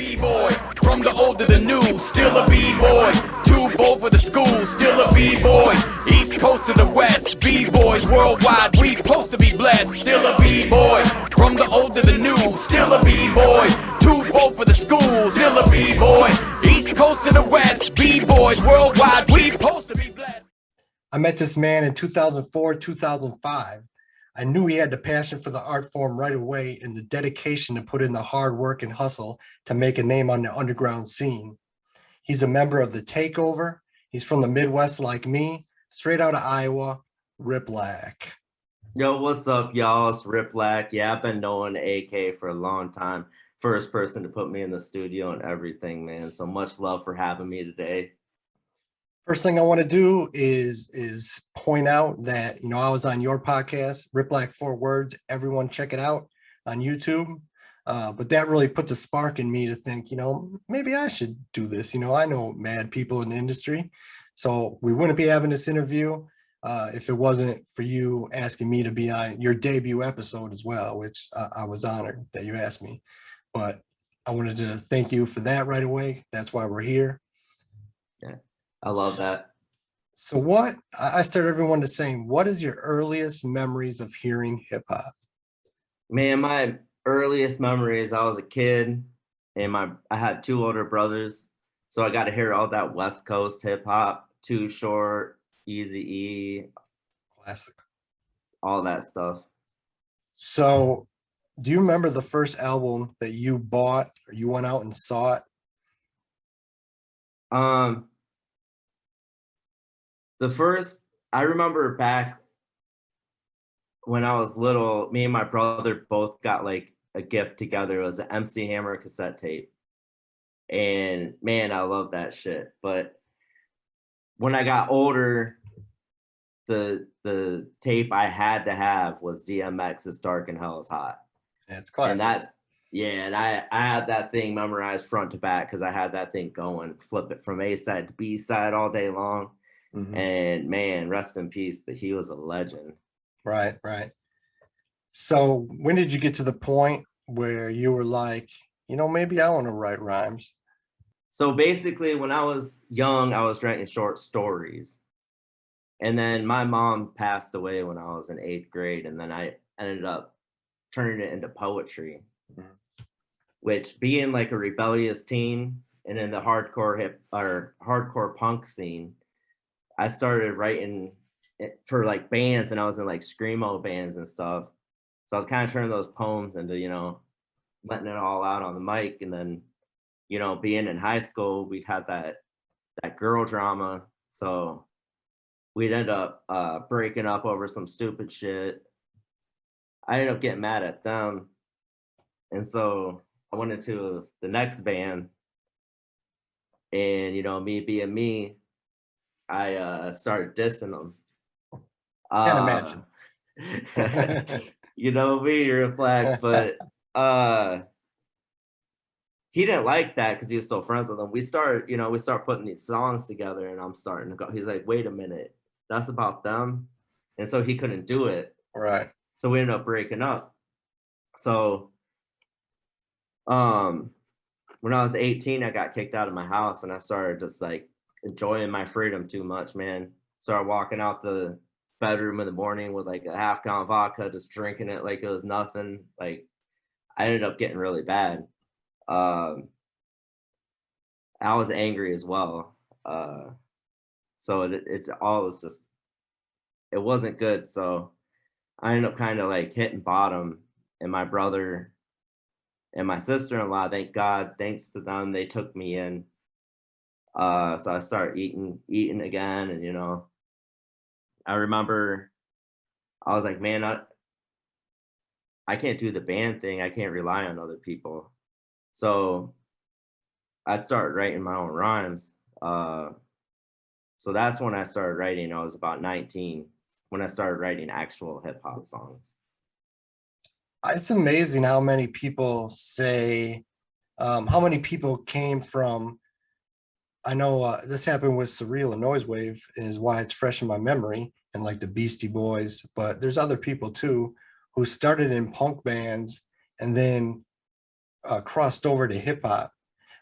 B-boy, from the old to the new, still a B-boy. Too bold for the school, still a B-boy. East coast to the west, B-boys worldwide, we supposed to be blessed. Still a B-boy, from the old to the new, still a B-boy. Too bold for the school, still a B-boy. East coast to the west, B-boys worldwide, we supposed to be blessed. I met this man in 2004, 2005. I knew he had the passion for the art form right away and the dedication to put in the hard work and hustle to make a name on the underground scene. He's a member of the Takeover. He's from the Midwest like me, straight out of Iowa, RIPLAK. Yo, what's up, y'all? It's RIPLAK. Yeah, I've been knowing AK for a long time. First person to put me in the studio and everything, man. So much love for having me today. First thing I want to do is point out that, you know, I was on your podcast, RIPLAK 4 Words. Everyone check it out on YouTube. But that really puts a spark in me to think, you know, maybe I should do this. You know, I know mad people in the industry. So we wouldn't be having this interview if it wasn't for you asking me to be on your debut episode as well, which I was honored that you asked me. But I wanted to thank you for that right away. That's why we're here. Yeah, I love that. So I started everyone to saying, what is your earliest memories of hearing hip hop? Man, my earliest memories, I was a kid and I had 2 older brothers. So I got to hear all that West Coast hip hop, Too Short, Eazy-E, Classic. all that stuff. So do you remember the first album that you bought or you went out and saw it? I remember back when I was little, me and my brother both got like a gift together. It was an MC Hammer cassette tape. And man, I love that shit. But when I got older, the tape I had to have was DMX's Dark and Hell is Hot. Yeah, it's classic. And I had that thing memorized front to back because I had that thing going, flip it from A side to B side all day long. Mm-hmm. And man, rest in peace, but he was a legend. Right. So when did you get to the point where you were like, you know, maybe I want to write rhymes? So basically, when I was young, I was writing short stories. And then my mom passed away when I was in 8th grade. And then I ended up turning it into poetry, which being like a rebellious teen and in the hardcore punk scene, I started writing for like bands, and I was in like screamo bands and stuff. So I was kind of turning those poems into, you know, letting it all out on the mic. And then, you know, being in high school, we'd had that girl drama. So we'd end up breaking up over some stupid shit. I ended up getting mad at them. And so I went into the next band. And, you know, me being me, I started dissing them. Can't imagine. You know me, RIPLAK, but he didn't like that because he was still friends with them. We start putting these songs together, and I'm starting to go. He's like, wait a minute, that's about them, and so he couldn't do it. Right. So we ended up breaking up. So, when I was 18, I got kicked out of my house, and I started just like enjoying my freedom too much, man. Started walking out the bedroom in the morning with like a half-gallon vodka, just drinking it like it was nothing. Like, I ended up getting really bad. I was angry as well. So it wasn't good. So I ended up kind of like hitting bottom, and my brother and my sister-in-law, thank God, thanks to them, they took me in. So I started eating again. And, you know, I remember I was like, man, I can't do the band thing. I can't rely on other people. So I started writing my own rhymes. So that's when I started writing. I was about 19 when I started writing actual hip hop songs. It's amazing how many people say, how many people came from, I know this happened with Surreal and Noise Wave is why it's fresh in my memory, and like the Beastie Boys, but there's other people too who started in punk bands and then crossed over to hip hop.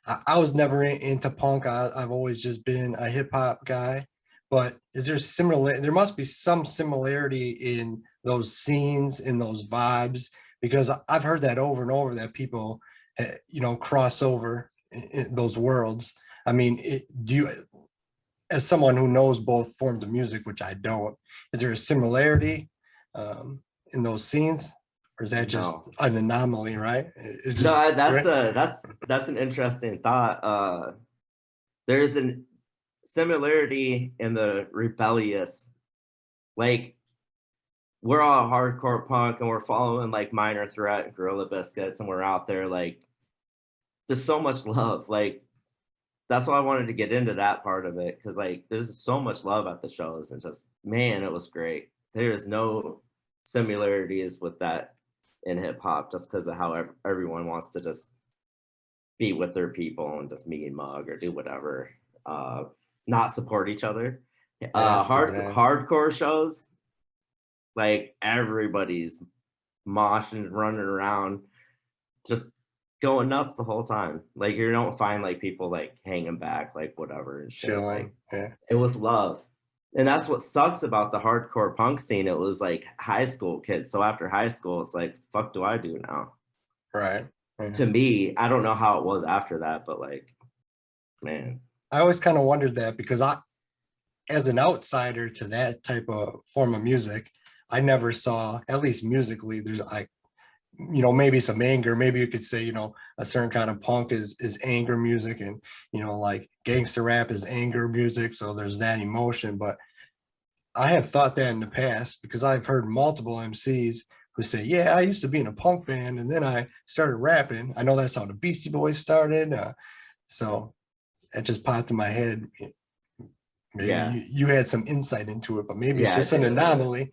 I was never into punk. I've always just been a hip hop guy. But is there similar? There must be some similarity in those scenes, in those vibes, because I've heard that over and over that people, cross over in those worlds. I mean, do you, as someone who knows both forms of music, which I don't, is there a similarity in those scenes, or is that just No. an anomaly? Right? It's just, No, right? that's an interesting thought. There's a similarity in the rebellious, like we're all hardcore punk and we're following like Minor Threat and Gorilla Biscuits and we're out there like there's so much love. Like that's why I wanted to get into that part of it because like there's so much love at the shows and just man, it was great. There is no similarities with that in hip hop just because of how everyone wants to just be with their people and just meet and mug or do whatever, not support each other. Yeah, it's too bad. Hardcore shows, like everybody's moshing, running around, just going nuts the whole time. Like you don't find like people like hanging back, like whatever and shit. Like Chilling. Yeah. it was love. And that's what sucks about the hardcore punk scene. It was like high school kids. So after high school, it's like, fuck do I do now? Right. Yeah. To me, I don't know how it was after that, but like, man. I always kind of wondered that because as an outsider to that type of form of music, I never saw, at least musically, there's like, maybe some anger. Maybe you could say, a certain kind of punk is anger music, and like gangster rap is anger music. So there's that emotion. But I have thought that in the past because I've heard multiple MCs who say, "Yeah, I used to be in a punk band, and then I started rapping." I know that's how the Beastie Boys started. So that just popped in my head. Maybe Yeah. you had some insight into it, but maybe it's Yeah, just an anomaly,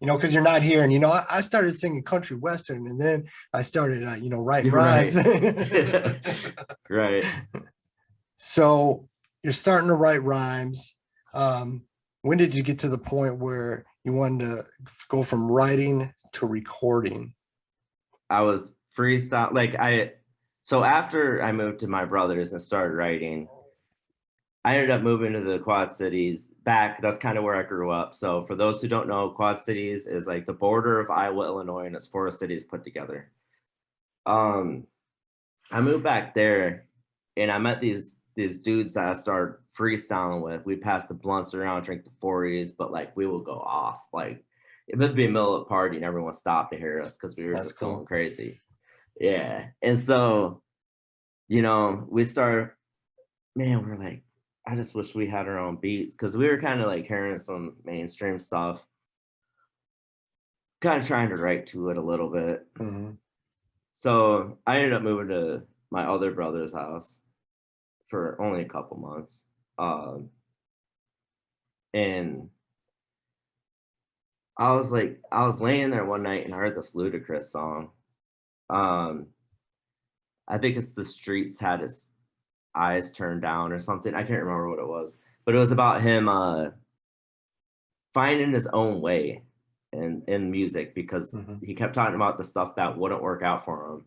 because you're not here. And, I started singing country western and then I started, writing rhymes. Right. So you're starting to write rhymes. When did you get to the point where you wanted to go from writing to recording? I was freestyle. So after I moved to my brother's and started writing, I ended up moving to the Quad Cities back. That's kind of where I grew up. So for those who don't know, Quad Cities is like the border of Iowa, Illinois, and it's 4 cities put together. I moved back there and I met these dudes that I started freestyling with. We passed the blunts around, drink the 40s, but like we would go off. Like it would be a middle of a party and everyone stopped to hear us because we were just cool. going crazy. Yeah. And so, we started, man, we're like, I just wish we had our own beats because we were kind of like hearing some mainstream stuff, kind of trying to write to it a little bit. Mm-hmm. So I ended up moving to my other brother's house for only a couple months. And I was laying there one night and I heard this Ludacris song. I think it's The Streets Had His Eyes Turned Down or something. I can't remember what it was, but it was about him finding his own way in music because he kept talking about the stuff that wouldn't work out for him.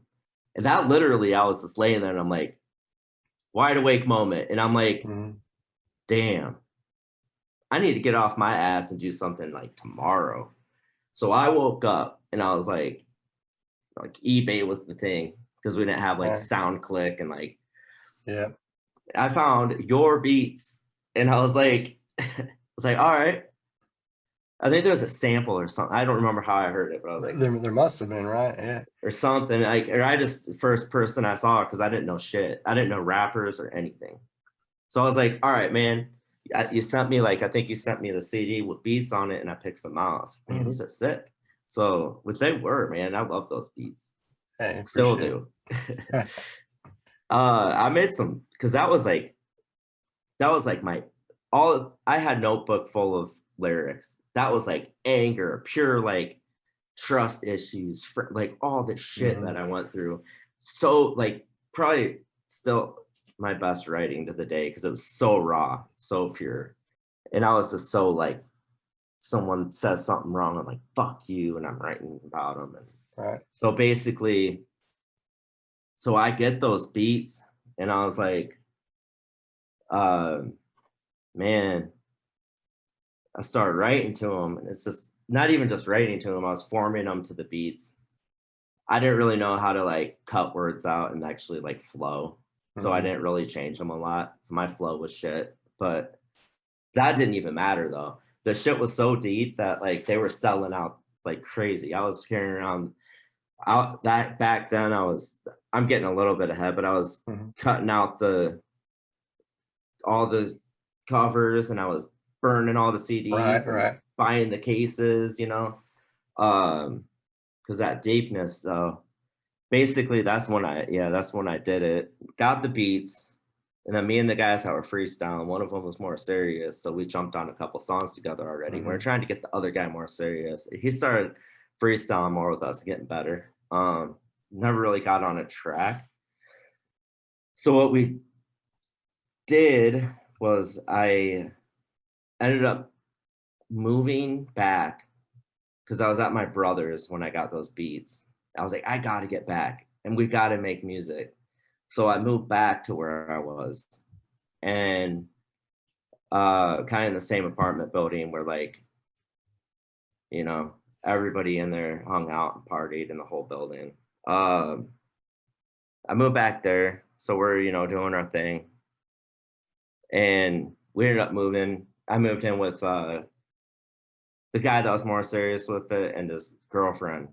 And that literally, I was just laying there and I'm like, wide awake moment. And I'm like, damn, I need to get off my ass and do something like tomorrow. So I woke up and I was like eBay was the thing because we didn't have like SoundClick and like, yeah. I found your beats and I was like, all right. I think there was a sample or something. I don't remember how I heard it, but I was like, there must have been, right? Yeah. Or something. Or I just first person I saw because I didn't know shit. I didn't know rappers or anything. So I was like, all right, man. You sent me I think you sent me the CD with beats on it and I picked some out. I was like, man, these are sick. So, which they were, man. I love those beats. Hey, still do. I made some because that was like I had notebook full of lyrics. That was like anger, pure like trust issues, like all the shit that I went through. So like probably still my best writing to the day because it was so raw, so pure. And I was just so like someone says something wrong, I'm like, fuck you, and I'm writing about them. And so basically, so I get those beats And I was like, man, I started writing to him, and it's just not even just writing to him, I was forming them to the beats. I didn't really know how to like cut words out and actually like flow. So I didn't really change them a lot. So my flow was shit, but that didn't even matter though. The shit was so deep that like they were selling out like crazy. I was carrying around out that back then I'm getting a little bit ahead, but I was cutting out all the covers, and I was burning all the CDs, and buying the cases, you know, because that deepness. So basically, that's when I did it. Got the beats, and then me and the guys that were freestyling, one of them was more serious, so we jumped on a couple songs together already. We were trying to get the other guy more serious. He started freestyling more with us, getting better. Never really got on a track. So what we did was I ended up moving back because I was at my brother's when I got those beats. I was like, I got to get back and we got to make music. So I moved back to where I was, and kind of in the same apartment building where, like, you know, everybody in there hung out and partied in the whole building. I moved back there. So we're, you know, doing our thing. And we ended up moving. I moved in with the guy that was more serious with it and his girlfriend,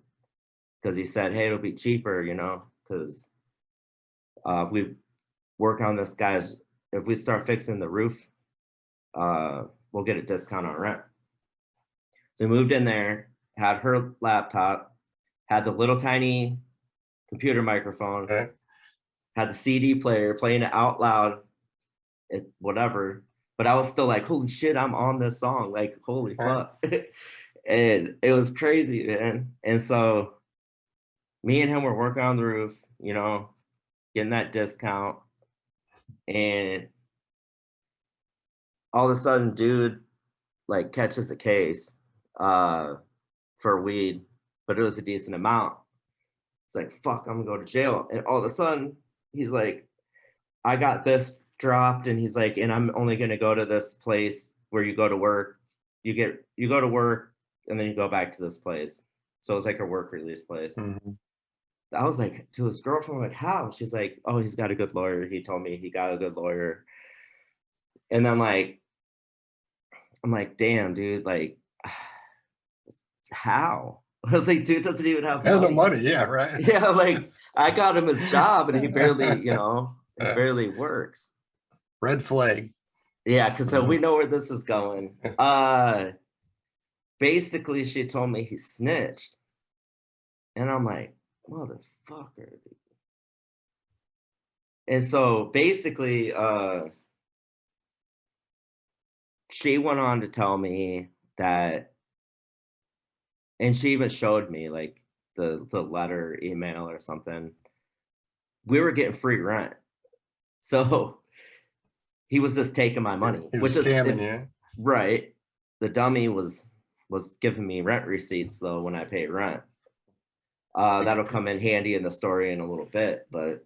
because he said, hey, it'll be cheaper, you know, because we work on this guy's, if we start fixing the roof, we'll get a discount on rent. So we moved in there, had her laptop, had the little tiny computer microphone, had the CD player, playing it out loud, whatever. But I was still like, holy shit, I'm on this song. Like, holy fuck. And it was crazy, man. And so me and him were working on the roof, you know, getting that discount. And all of a sudden, dude, like, catches a case for weed, but it was a decent amount. It's like, fuck, I'm gonna go to jail. And all of a sudden, he's like, I got this dropped, and he's like, and I'm only gonna go to this place where you go to work. You go to work, and then you go back to this place. So it's like a work release place. I was like, to his girlfriend, like, how? She's like, oh, he's got a good lawyer. He told me he got a good lawyer. And then, like, I'm like, damn, dude, like, how? I was like, dude doesn't even have money. No money, yeah, right. Yeah, like, I got him his job, and he barely, you know, it barely works. Red flag. Yeah, because so we know where this is going. Basically, she told me he snitched. And I'm like, motherfucker. And so basically, she went on to tell me that, and she even showed me like the letter, email or something. We were getting free rent. So he was just taking my money. He was scamming you. Right. The dummy was giving me rent receipts though when I paid rent. That'll come in handy in the story in a little bit, but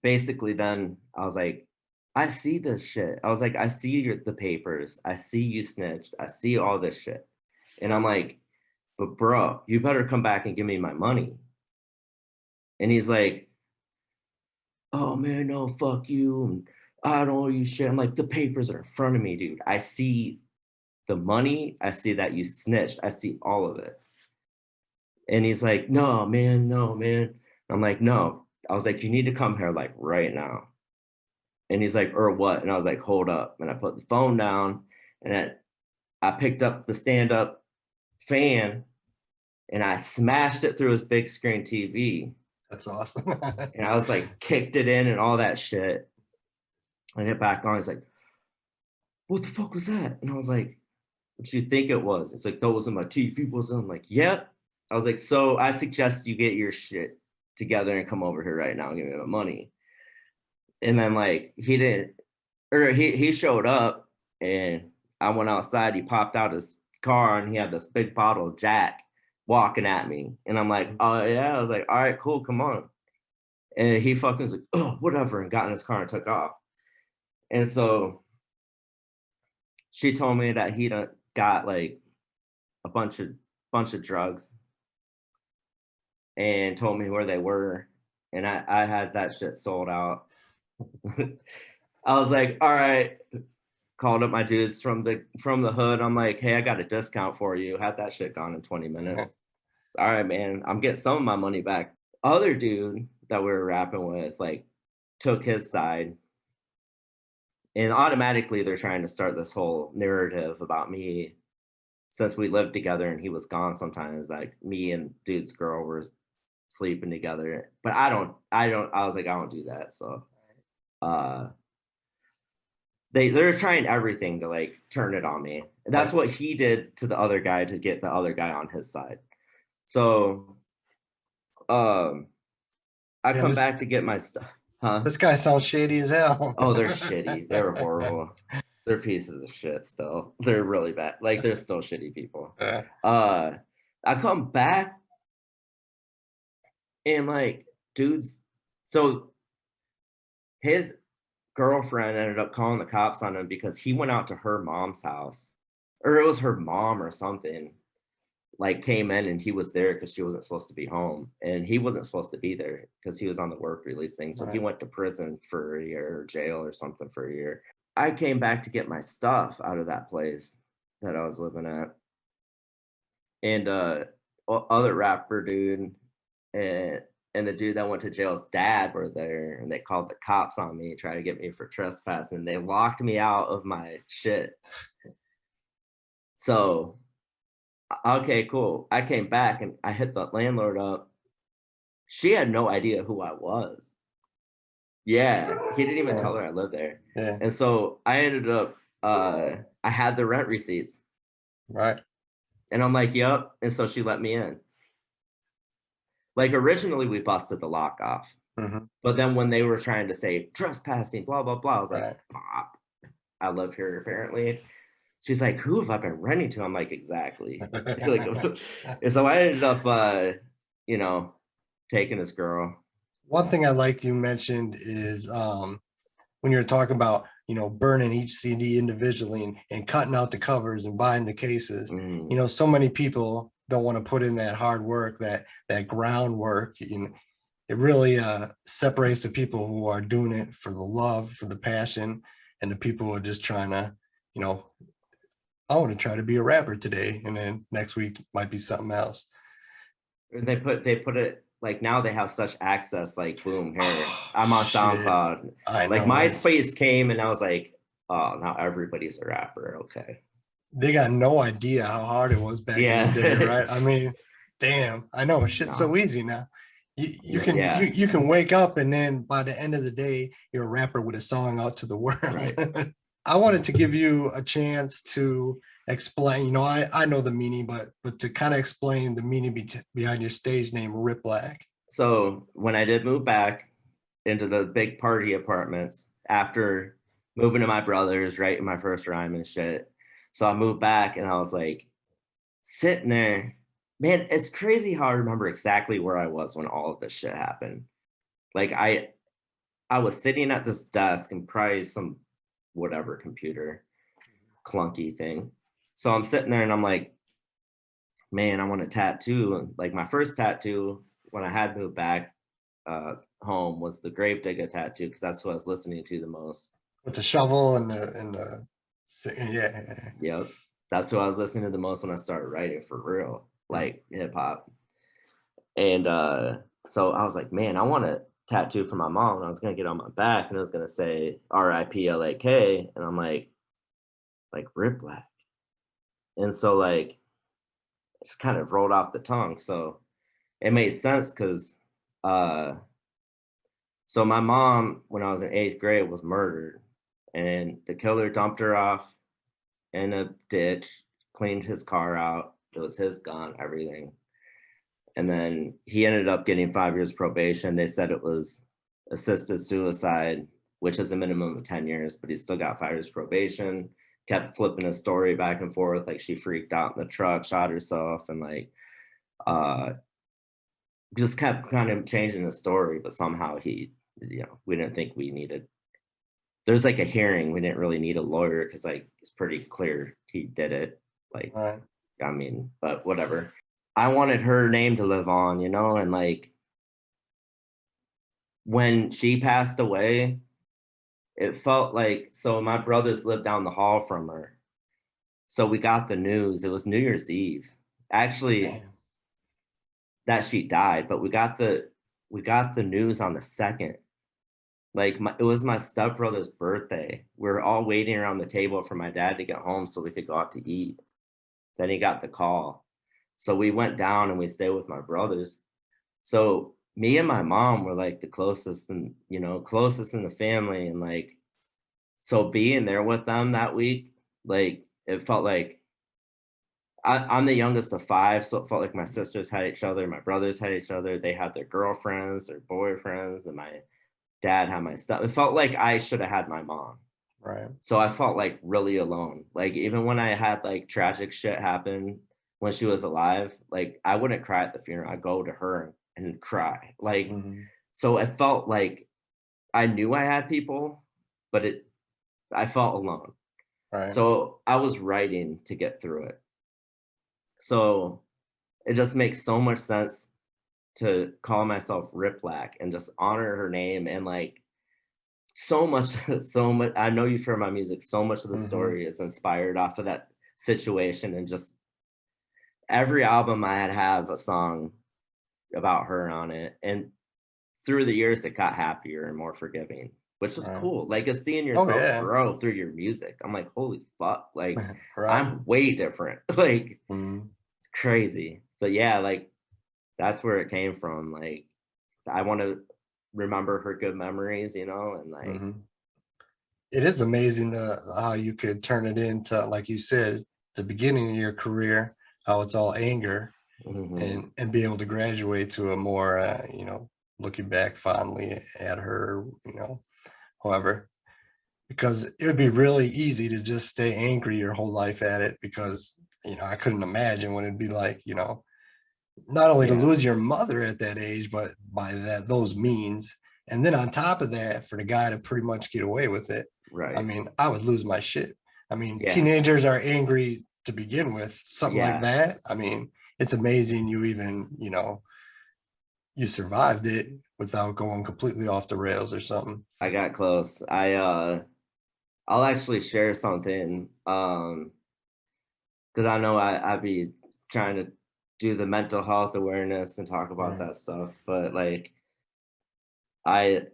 basically then I was like, I see this shit. I was like, I see the papers. I see you snitched. I see all this shit. And I'm like, but bro, you better come back and give me my money. And he's like, oh man, no, fuck you. And I don't owe you shit. I'm like, the papers are in front of me, dude. I see the money. I see that you snitched. I see all of it. And he's like, no, man, no, man. I'm like, no. I was like, you need to come here like right now. And he's like, or what? And I was like, hold up. And I put the phone down, and I picked up the stand-up fan, and I smashed it through his big screen TV. That's awesome. And I was like, kicked it in and all that shit. I hit back on. He's like, what the fuck was that? And I was like, what do you think it was? It's like, that wasn't my TV, was it? I'm like, yep. I was like, so I suggest you get your shit together and come over here right now and give me my money. And then like he showed up, and I went outside. He popped out his car, and he had this big bottle of Jack walking at me. And I'm like, oh yeah. I was like, all right, cool, come on. And he fucking was like, oh, whatever, and got in his car and took off. And so she told me that he done got like a bunch of drugs and told me where they were. And I had that shit sold out. I was like, all right. Called up my dudes from the hood. I'm like, hey, I got a discount for you. Had that shit gone in 20 minutes. All right, man. I'm getting some of my money back. Other dude that we were rapping with, like, took his side. And automatically they're trying to start this whole narrative about me since we lived together and he was gone sometimes. Like me and dude's girl were sleeping together. But I was like, I don't do that. So they're trying everything to like turn it on me. And that's what he did to the other guy to get the other guy on his side. So I come back to get my stuff. Huh? This guy sounds shady as hell. Oh, they're shitty. They were horrible. They're pieces of shit still. They're really bad. Like they're still shitty people. I come back and like dudes, so his girlfriend ended up calling the cops on him because he went out to her mom's house, or it was her mom or something, like came in and he was there because she wasn't supposed to be home, and he wasn't supposed to be there because he was on the work release thing. So he went to prison for a year or jail or something for a year. I came back to get my stuff out of that place that I was living at, and other rapper dude and the dude that went to jail's dad were there, and they called the cops on me, trying to get me for trespassing. They locked me out of my shit. So, okay, cool. I came back and I hit the landlord up. She had no idea who I was. Yeah, he didn't even tell her I lived there. Yeah. And so I ended up, I had the rent receipts. Right. And I'm like, yep. And so she let me in. Like originally we busted the lock off, but then when they were trying to say trespassing, blah, blah, blah, I was like, pop, I live here apparently. She's like, who have I been renting to? I'm like, exactly. Like, and so I ended up, you know, taking this girl. One thing I like you mentioned is when you're talking about, you know, burning each CD individually and cutting out the covers and buying the cases. You know, so many people don't want to put in that hard work, that groundwork. You know, it really separates the people who are doing it for the love, for the passion, and the people who are just trying to, you know, I want to try to be a rapper today, and then next week might be something else. They put it like, now they have such access, like boom, here I'm on SoundCloud. Like MySpace came and I was like, oh, now everybody's a rapper. Okay. They got no idea how hard it was back in the day, right? I mean, damn, I know shit's so easy now. You can wake up and then by the end of the day, you're a rapper with a song out to the world. Right. I wanted to give you a chance to explain, you know, I know the meaning, but to kind of explain the meaning behind your stage name, RIPLAK. So when I did move back into the big party apartments after moving to my brother's, right, in my first rhyme and shit. So I moved back and I was like sitting there, man, it's crazy how I remember exactly where I was when all of this shit happened. Like I was sitting at this desk and probably some whatever computer clunky thing. So I'm sitting there and I'm like, man, I want a tattoo. And like my first tattoo when I had moved back home was the Gravedigger tattoo, because that's what I was listening to the most. With the shovel and the yeah. Yep. That's what I was listening to the most when I started writing for real, like hip hop. And so I was like, man, I want a tattoo for my mom. And I was gonna get on my back and it was gonna say RIPLAK. And I'm like RIPLAK. And so like it's kind of rolled off the tongue. So it made sense because so my mom, when I was in 8th grade, was murdered, and the killer dumped her off in a ditch, cleaned his car out. It was his gun, everything. And then he ended up getting 5 years probation. They said it was assisted suicide, which is a minimum of 10 years, but he still got 5 years probation. Kept flipping his story back and forth, like she freaked out in the truck, shot herself, and like just kept kind of changing the story, but somehow he, we didn't think we needed. There's like a hearing. We didn't really need a lawyer because like it's pretty clear he did it. Like, Right. I mean, but whatever. I wanted her name to live on, and like when she passed away, it felt like, so my brothers lived down the hall from her. So we got the news. It was New Year's Eve, actually, Damn. that she died, but we got the news on the 2nd. Like it was my stepbrother's birthday. We were all waiting around the table for my dad to get home so we could go out to eat. Then he got the call. So we went down and we stayed with my brothers. So me and my mom were like the closest and, closest in the family. And like, so being there with them that week, like it felt like I'm the youngest of 5. So it felt like my sisters had each other. My brothers had each other. They had their girlfriends, their boyfriends, and my dad had my stuff. It felt like I should have had my mom. Right. So I felt like really alone. Like even when I had like tragic shit happen when she was alive, like I wouldn't cry at the funeral. I'd go to her and cry. Like, so it felt like I knew I had people, but I felt alone. Right. So I was writing to get through it. So it just makes so much sense to call myself Riplak and just honor her name. And like so much, I know you've heard my music, so much of the story is inspired off of that situation. And just every album I have a song about her on it. And through the years, it got happier and more forgiving, which is cool. Like it's seeing yourself grow through your music. I'm like, holy fuck, like I'm way different. Like it's crazy. But yeah, like that's where it came from. Like I want to remember her good memories, and like it is amazing how you could turn it into, like you said, the beginning of your career, how it's all anger, and be able to graduate to a more looking back fondly at her, however, because it would be really easy to just stay angry your whole life at it, because I couldn't imagine what it'd be like, not only to lose your mother at that age, but by those means. And then on top of that, for the guy to pretty much get away with it. Right. I mean, I would lose my shit. I mean, teenagers are angry to begin with, something like that. I mean, it's amazing you even, you survived it without going completely off the rails or something. I got close. I'll actually share something, because I know I'd be trying to do the mental health awareness and talk about that stuff, but like it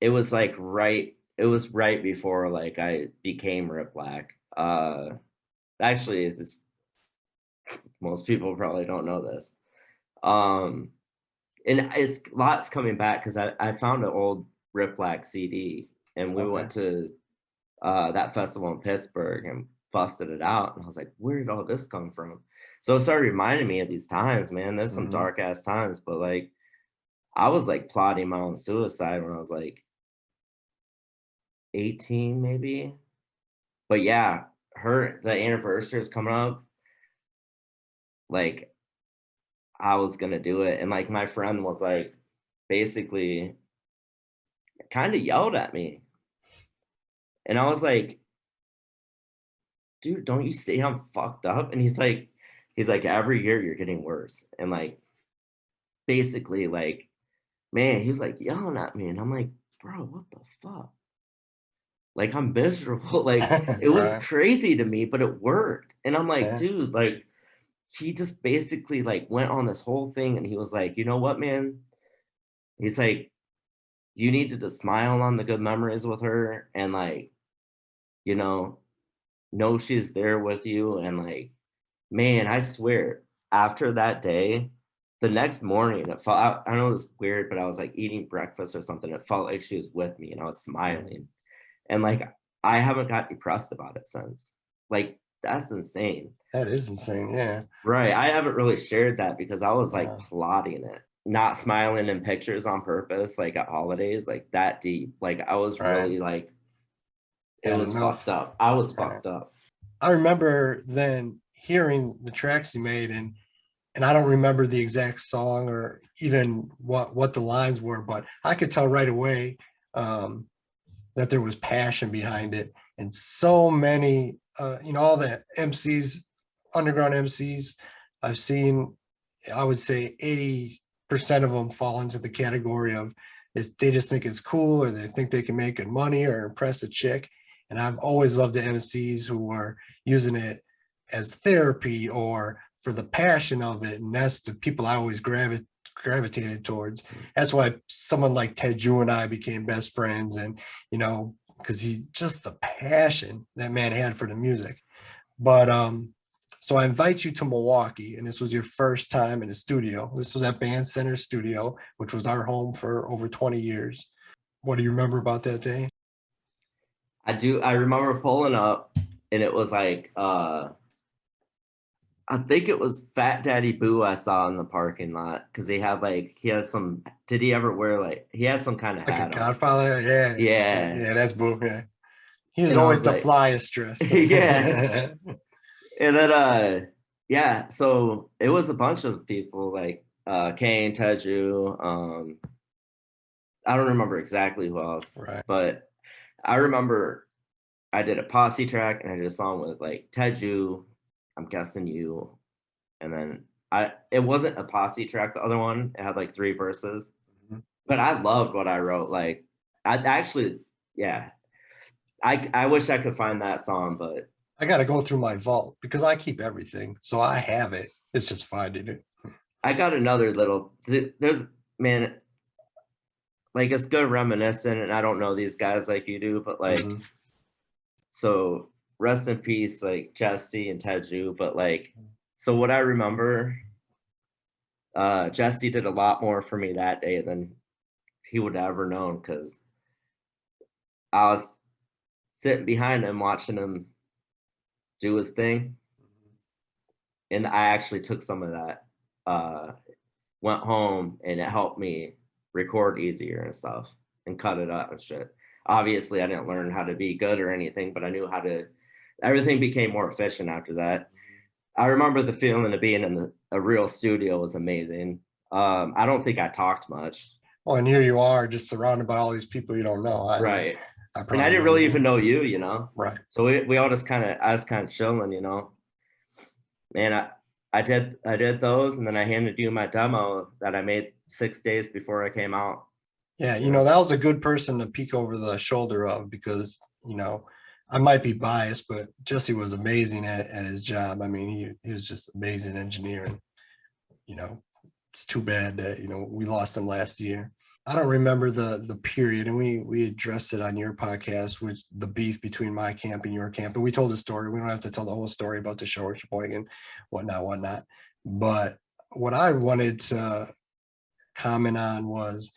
was right before like I became Riplak. Actually, most people probably don't know this. And it's lots coming back because I found an old Riplak CD and we went to that festival in Pittsburgh and busted it out. And I was like, where did all this come from? So it started reminding me of these times, man. There's some dark ass times, but like I was like plotting my own suicide when I was like 18, maybe. But yeah, the anniversary is coming up. Like I was gonna do it. And like my friend was like basically kind of yelled at me. And I was like, dude, don't you see I'm fucked up? And he's like, every year you're getting worse. And like basically like, man, he was like yelling at me. And I'm like, bro, what the fuck? Like I'm miserable. Like it was crazy to me, but it worked. And I'm like, dude, like he just basically like went on this whole thing and he was like, you know what, man? He's like, you need to just smile on the good memories with her and like, know she's there with you. And like, man, I swear, after that day, the next morning, it felt, I know it's weird, but I was like eating breakfast or something. It felt like she was with me and I was smiling. And like, I haven't got depressed about it since. Like, that's insane. That is insane, yeah. Right. I haven't really shared that because I was like plotting it, not smiling in pictures on purpose, like at holidays, like that deep. Like I was really like, it was fucked up. I was fucked up. I remember then hearing the tracks you made, and and I don't remember the exact song or even what the lines were, but I could tell right away that there was passion behind it. And so many, all the MCs, underground MCs I've seen, I would say 80% of them fall into the category of they just think it's cool, or they think they can make good money or impress a chick. And I've always loved the MCs who are using it as therapy or for the passion of it. And that's the people I always gravitated towards. That's why someone like Teju and I became best friends. And, because he just the passion that man had for the music. But so I invite you to Milwaukee, and this was your first time in the studio. This was at Band Center Studio, which was our home for over 20 years. What do you remember about that day? I remember pulling up, and it was like, I think it was Fat Daddy Boo I saw in the parking lot, because he had some, did he ever wear he had some kind of Like hat a Godfather? on. Yeah. Yeah. That's Boo. Yeah. He's And I always was the like, flyest dressed. yeah. And then, yeah, so it was a bunch of people like Kane, Teju. I don't remember exactly who else, Right. but I remember I did a posse track and I did a song with like Teju, I'm guessing you, and then it wasn't a posse track, the other one, it had like 3 verses. Mhm. But I loved what I wrote. Like I actually, yeah. I wish I could find that song, but I got to go through my vault because I keep everything. So I have it. It's just finding it. I got another little, there's, man, like it's good reminiscent, and I don't know these guys like you do, but like, so rest in peace, like Jesse and Teju, but like, so what I remember, Jesse did a lot more for me that day than he would have ever known, because I was sitting behind him watching him do his thing, and I actually took some of that, went home, and it helped me record easier and stuff and cut it up and shit. Obviously I didn't learn how to be good or anything, but I knew how to, everything became more efficient after that. I remember the feeling of being in a real studio was amazing. I don't think I talked much. Well, and here you are just surrounded by all these people you don't know. Right. And I didn't really even know you, Right. So we all just I was kind of chilling, Man, I did those, and then I handed you my demo that I made 6 days before I came out. Yeah, that was a good person to peek over the shoulder of, because, I might be biased, but Jesse was amazing at his job. I mean, he was just amazing engineer, and, it's too bad that, we lost him last year. I don't remember the period, and we addressed it on your podcast, with the beef between my camp and your camp. And we told the story. We don't have to tell the whole story about the show or Sheboygan, whatnot. But what I wanted to comment on was,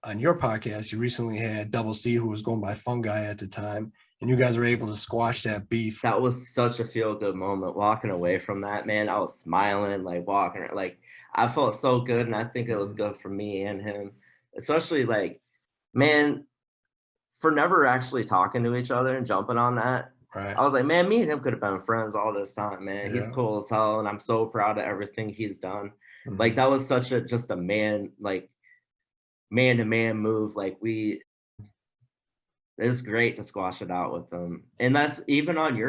on your podcast, you recently had Double C, who was going by Fungi at the time, and you guys were able to squash that beef. That was such a feel-good moment walking away from that, man. I was smiling, like walking, like I felt so good, and I think it was good for me and him. Especially like, man, for never actually talking to each other and jumping on that. Right. I was like, man, me and him could have been friends all this time, man. Yeah. He's cool as hell, and I'm so proud of everything he's done. Like that was such just a man-to-man move. Like it's great to squash it out with them. And that's even on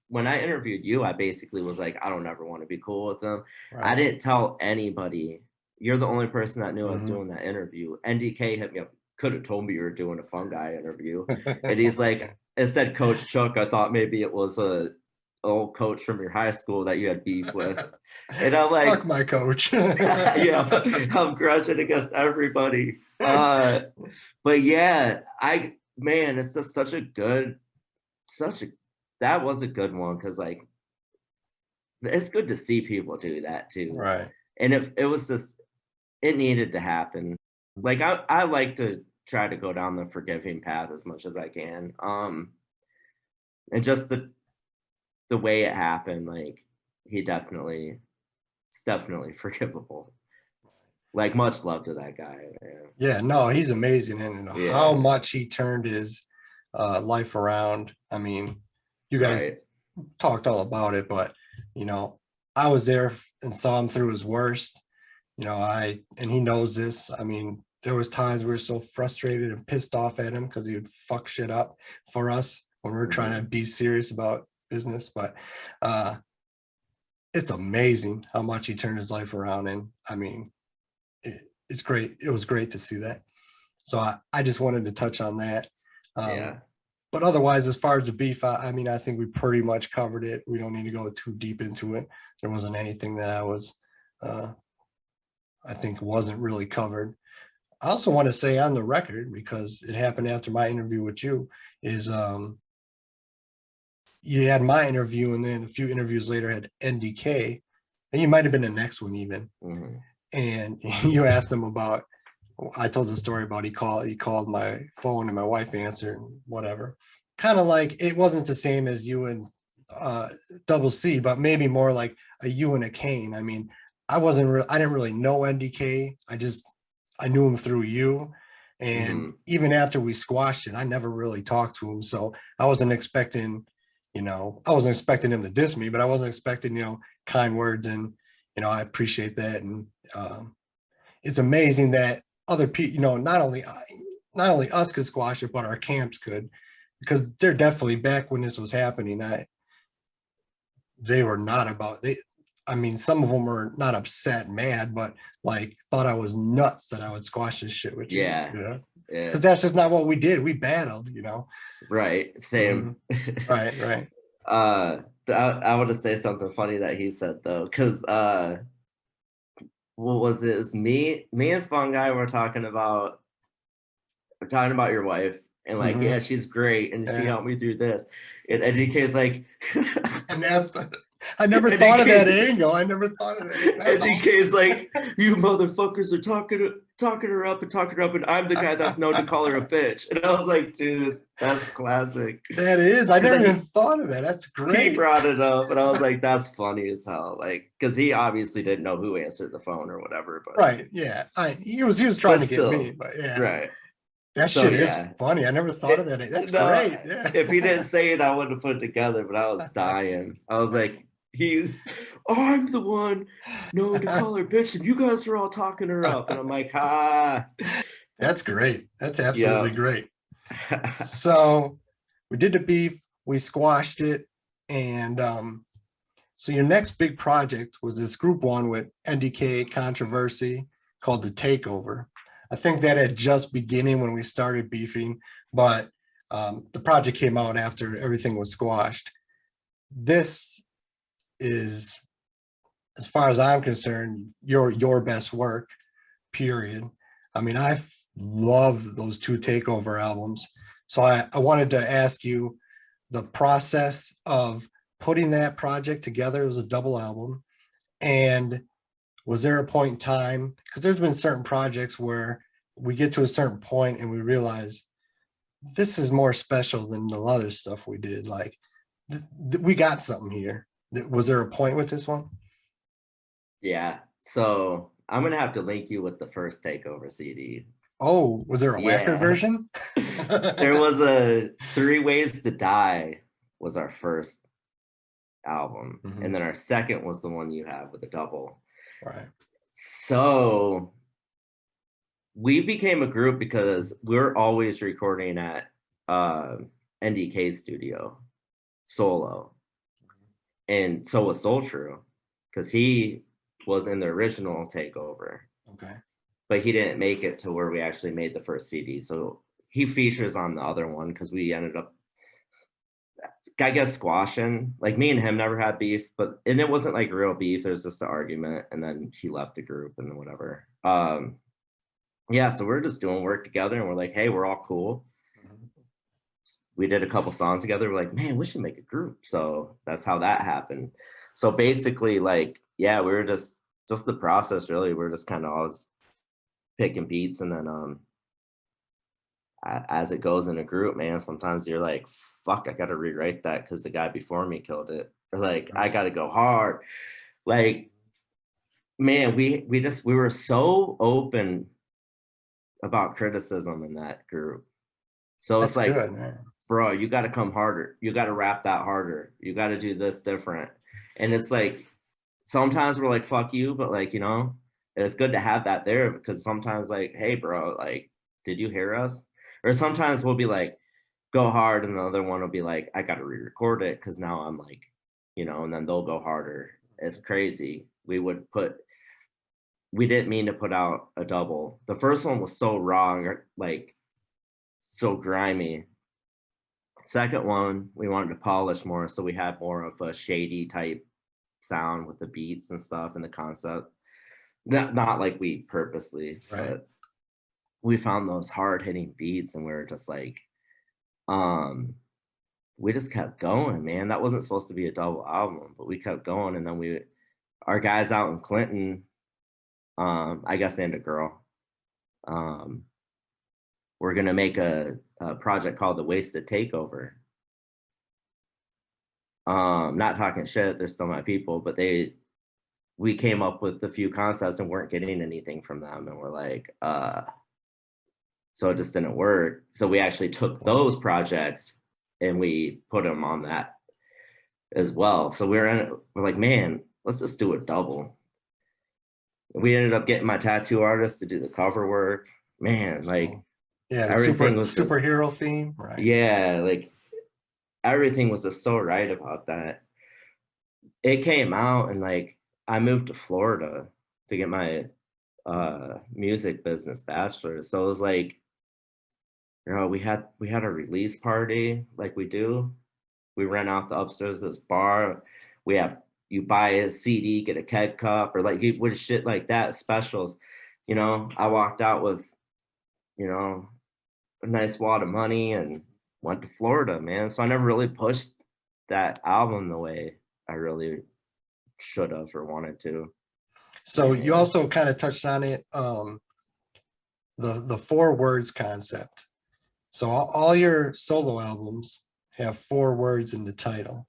when I interviewed you, I basically was like, I don't ever want to be cool with them. Right. I didn't tell anybody. You're the only person that knew I was doing that interview. NDK hit me up, could have told me you were doing a Fungi interview. And he's like, it said Coach Chuck. I thought maybe it was a old coach from your high school that you had beef with. And I'm like, fuck my coach. Yeah, I'm grudging against everybody. But yeah, man, it's just that was a good one, because like it's good to see people do that too. Right. And if it was just, it needed to happen. Like I like to try to go down the forgiving path as much as I can. And just the way it happened, like it's definitely forgivable. Like much love to that guy. Man. Yeah, no, he's amazing, and how much he turned his life around. I mean, you guys talked all about it, but I was there and saw him through his worst. You know, and he knows this. I mean, there was times we were so frustrated and pissed off at him because he would fuck shit up for us when we were trying to be serious about business. But it's amazing how much he turned his life around. And I mean, it's great. It was great to see that. So I just wanted to touch on that. But otherwise, as far as the beef, I mean, I think we pretty much covered it. We don't need to go too deep into it. There wasn't anything that I think wasn't really covered. I also want to say on the record, because it happened after my interview with you, is you had my interview, and then a few interviews later had NDK, and you might have been the next one even. And you asked him about, I told the story about he called my phone and my wife answered and whatever. Kind of like it wasn't the same as you and Double C, but maybe more like a you and a Kane. I mean, I didn't really know NDK. I knew him through you. And even after we squashed it, I never really talked to him. So I wasn't expecting, him to diss me, but I wasn't expecting, kind words. And, I appreciate that. And it's amazing that other people, not only us could squash it, but our camps could, because they're definitely, back when this was happening, they were not about, I mean, some of them were not upset, mad, but like thought I was nuts that I would squash this shit with you. Yeah. Because that's just not what we did. We battled, Right. Same. Right. I want to say something funny that he said though, because what was it? It was me and Fungi were talking about your wife, and like, yeah, she's great, and she helped me through this. And NGK's like, and I never thought of that angle. I never thought of that. NGK's like, you motherfuckers are talking her up, and I'm the guy that's known to call her a bitch. And I was like, dude, that's classic. That is. I never even thought of that. That's great. He brought it up, and I was like, that's funny as hell. Like, because he obviously didn't know who answered the phone or whatever. But right, yeah. He was trying to get me, but yeah. Right. That shit is funny. I never thought of that. That's great. Yeah. If he didn't say it, I wouldn't have put it together, but I was dying. I was like, I'm the one known to call her bitch, and you guys are all talking her up. And I'm like, That's great. That's absolutely great. So we did the beef, we squashed it. And so your next big project was this group one with NDK Controversy called the Takeover. I think that had just beginning when we started beefing, but the project came out after everything was squashed. This is, as far as I'm concerned, your best work, period. I mean, I love those two Takeover albums. So I wanted to ask you the process of putting that project together. It was a double album. And was there a point in time, because there's been certain projects where we get to a certain point and we realize this is more special than the other stuff we did. Like we got something here. Was there a point with this one? Yeah. So I'm going to have to link you with the first Takeover CD. Oh, was there a whacker version? There was a 3 Ways to Die was our first album. And then our second was the one you have with the double. Right. So we became a group because we're always recording at NDK's studio solo. And so was Soul True, because he was in the original Takeover. Okay. But he didn't make it to where we actually made the first CD. So he features on the other one because we ended up, I guess, squashing. Like, me and him never had beef, and it wasn't like real beef. There was just an argument, and then he left the group and whatever. Yeah, so we're just doing work together, and we're like, hey, we're all cool. We did a couple songs together. We're like, man, we should make a group. So that's how that happened. So basically, like, yeah, we were just the process, really. We're just kind of always picking beats, and then as it goes in a group, man, sometimes you're like, fuck, I gotta rewrite that because the guy before me killed it. Or like, I gotta go hard. Like, man, we were so open about criticism in that group. So it's like, good, man. Bro, you gotta come harder. You gotta rap that harder. You gotta do this different. And it's like, sometimes we're like, fuck you, but like, you know, it's good to have that there because sometimes like, hey bro, like, did you hear us? Or sometimes we'll be like, go hard, and the other one will be like, I gotta re-record it because now I'm like, you know, and then they'll go harder. It's crazy. We didn't mean to put out a double. The first one was so wrong, like so grimy. Second one, we wanted to polish more, so we had more of a shady type sound with the beats and stuff and the concept. Not like we purposely, Right. but we found those hard hitting beats and we were just like, we just kept going, man. That wasn't supposed to be a double album, but we kept going. And then our guys out in Clinton, I guess they and a girl, we're gonna make a project called The Wasted Takeover. Not talking shit, they're still my people, but we came up with a few concepts and weren't getting anything from them. And we're like, so it just didn't work. So we actually took those projects and we put them on that as well. So we're like, man, let's just do a double. We ended up getting my tattoo artist to do the cover work. Man, like, yeah, everything was superhero theme, right? Yeah, like everything was just so right about that. It came out and like I moved to Florida to get my music business bachelor's. So it was like, you know, we had a release party like we do. We rent out the upstairs of this bar. You buy a CD, get a keg cup, or like with shit like that, specials. You know, I walked out with, you know, a nice wad of money and went to Florida, man. So I never really pushed that album the way I really should have or wanted to. So you also kind of touched on it, the 4 words concept. So all your solo albums have 4 words in the title.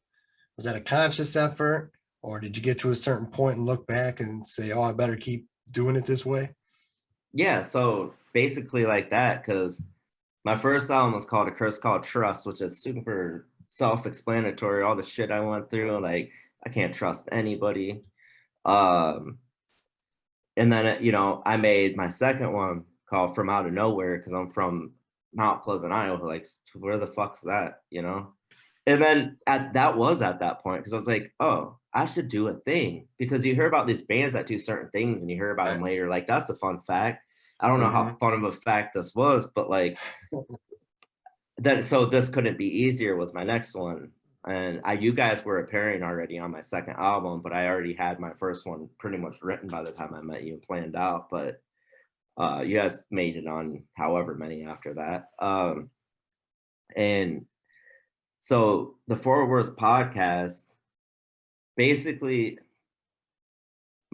Was that a conscious effort, or did you get to a certain point and look back and say, oh, I better keep doing it this way? Yeah, so basically like that, because my first album was called A Curse Called Trust, which is super self-explanatory. All the shit I went through, like I can't trust anybody. And then, you know, I made my second one called From Out of Nowhere because I'm from Mount Pleasant, Iowa. Like, where the fuck's that, you know? And then that was at that point because I was like, oh, I should do a thing, because you hear about these bands that do certain things and you hear about them later. Like, that's a fun fact. I don't know how fun of a fact this was, but like so this couldn't be easier was my next one. And you guys were appearing already on my second album, but I already had my first one pretty much written by the time I met you and planned out. But you guys made it on however many after that. And so the Four Words podcast, basically,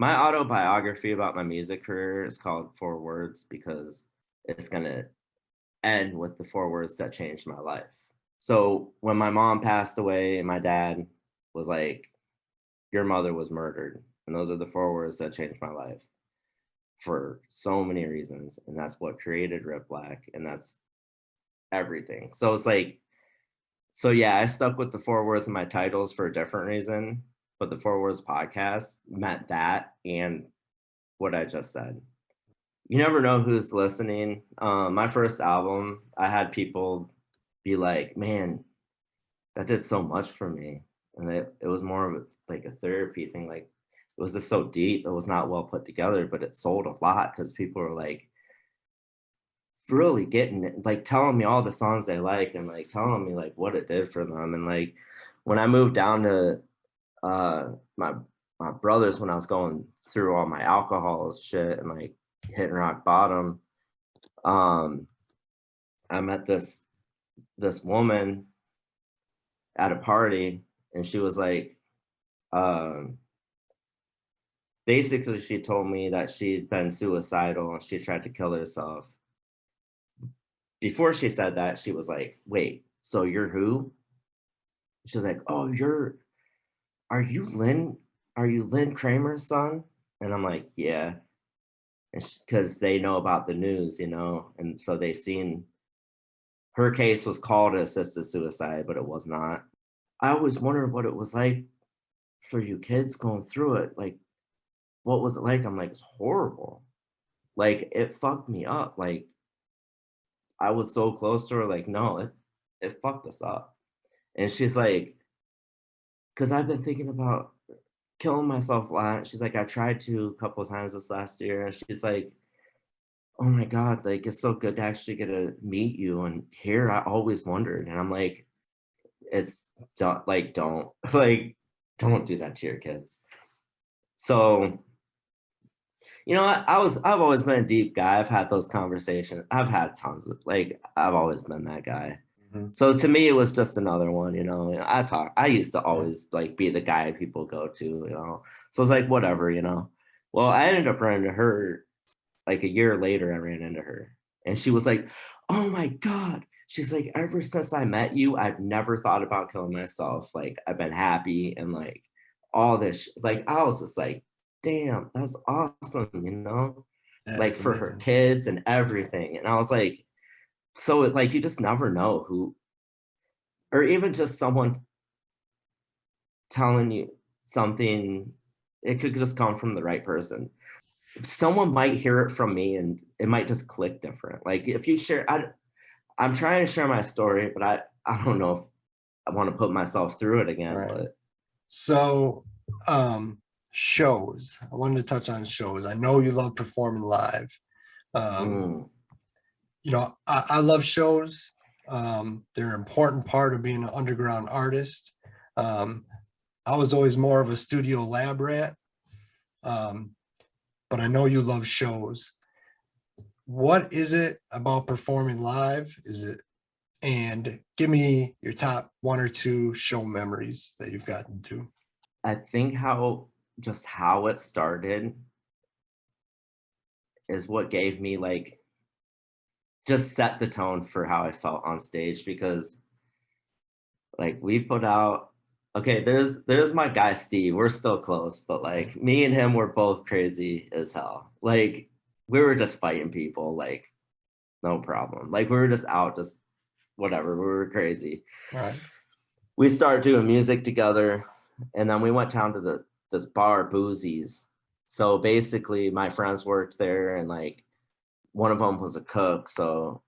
my autobiography about my music career is called 4 Words because it's going to end with the 4 words that changed my life. So when my mom passed away, my dad was like, your mother was murdered. And those are the 4 words that changed my life for so many reasons. And that's what created RIPLAK. And that's everything. So it's like, so yeah, I stuck with the 4 words in my titles for a different reason. But the 4 Words podcast meant that and what I just said. You never know who's listening. My first album, I had people be like, man, that did so much for me. And it was more of like a therapy thing. Like, it was just so deep. It was not well put together, but it sold a lot because people were like really getting it, like telling me all the songs they like and like telling me like what it did for them. And like when I moved down to my brothers, when I was going through all my alcohol shit and like hitting rock bottom, I met this woman at a party, and she was like, basically she told me that she'd been suicidal and she tried to kill herself. Before she said that, she was like, wait, so you're who? She was like, oh, are you Lynn Kramer's son? And I'm like, yeah. Because they know about the news, you know, and so they seen her case was called assisted suicide, but it was not. I always wondered what it was like for you kids going through it, like, what was it like? I'm like, it's horrible. Like, it fucked me up. Like, I was so close to her, like, no, it fucked us up. And she's like, because I've been thinking about killing myself a lot. She's like, I tried to a couple of times this last year. And she's like, oh my God, like, it's so good to actually get to meet you. And here, I always wondered. And I'm like, don't like, don't do that to your kids. So, you know, I've always been a deep guy. I've had those conversations. I've had tons of, like, I've always been that guy. So to me, it was just another one, you know. I used to always like be the guy people go to, you know. So it's like, whatever, you know. Well, I ended up running into her like a year later. I ran into her and she was like, oh my God. She's like, ever since I met you, I've never thought about killing myself. Like, I've been happy and like all this. Like, I was just like, damn, that's awesome, you know, like for her kids and everything. And I was like, so like, you just never know who, or even just someone telling you something, it could just come from the right person. Someone might hear it from me and it might just click different. Like if you share, I'm trying to share my story, but I don't know if I want to put myself through it again. Right. But so shows, I wanted to touch on shows. I know you love performing live. You know, I love shows. They're an important part of being an underground artist. I was always more of a studio lab rat, but I know you love shows. What is it about performing live? And give me your top 1 or 2 show memories that you've gotten to. I think how it started is what gave me like, just set the tone for how I felt on stage, because like we put out, okay, there's my guy Steve, we're still close, but like me and him were both crazy as hell. Like we were just fighting people, like no problem. Like we were just out, just whatever, we were crazy. Right. We started doing music together and then we went down to this bar, Boozy's. So basically my friends worked there and like one of them was a cook. So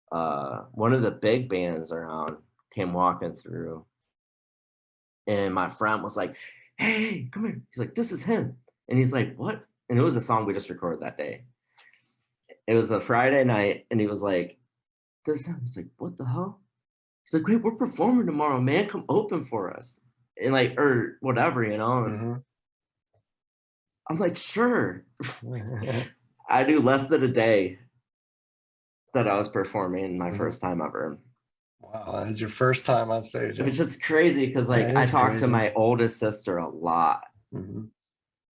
one of the big bands around came walking through and my friend was like, hey, come here. He's like, this is him. And he's like, what? And it was a song we just recorded that day. It was a Friday night and he was like, this is him. He's like, what the hell? He's like, wait, we're performing tomorrow, man. Come open for us. And like, or whatever, you know? And I'm like, sure. I knew less than a day that I was performing my first time ever. Wow, that's your first time on stage. It's just crazy because like I talked to my oldest sister a lot. And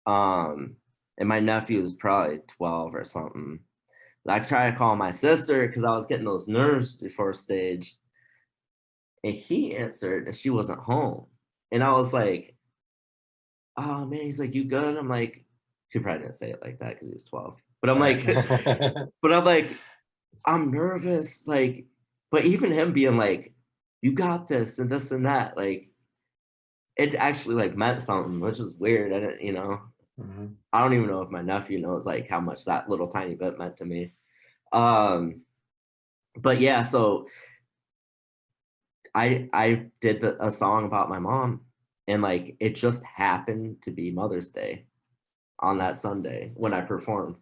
my nephew was probably 12 or something. I tried to call my sister because I was getting those nerves before stage. And he answered and she wasn't home. And I was like, oh man, he's like, you good? I'm like, she probably didn't say it like that because he was 12. But I'm like, I'm nervous. Like, but even him being like, you got this and this and that, like, it actually like meant something, which is weird. I didn't, you know, I don't even know if my nephew knows like how much that little tiny bit meant to me. But yeah, so I did a song about my mom and like, it just happened to be Mother's Day on that Sunday when I performed.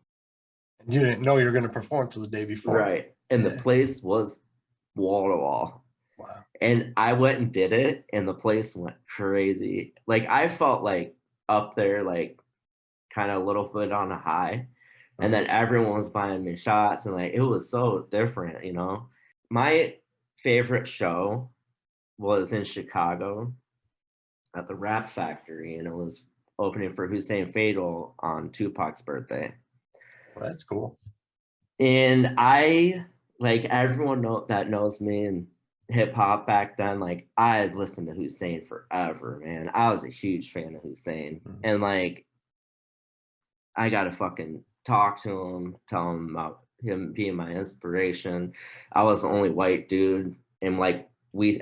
You didn't know you were going to perform till the day before. Right. And the place was wall to wall. Wow. And I went and did it and the place went crazy. Like I felt like up there, like kind of a little bit on a high. And then everyone was buying me shots and like, it was so different, you know? My favorite show was in Chicago at the Rap Factory, and it was opening for Hussein Fatal on Tupac's birthday. Well, that's cool. And I, like everyone that knows me and hip hop back then, like I had listened to Hussein forever, man. I was a huge fan of Hussein. And like, I got to fucking talk to him, tell him about him being my inspiration. I was the only white dude. And like,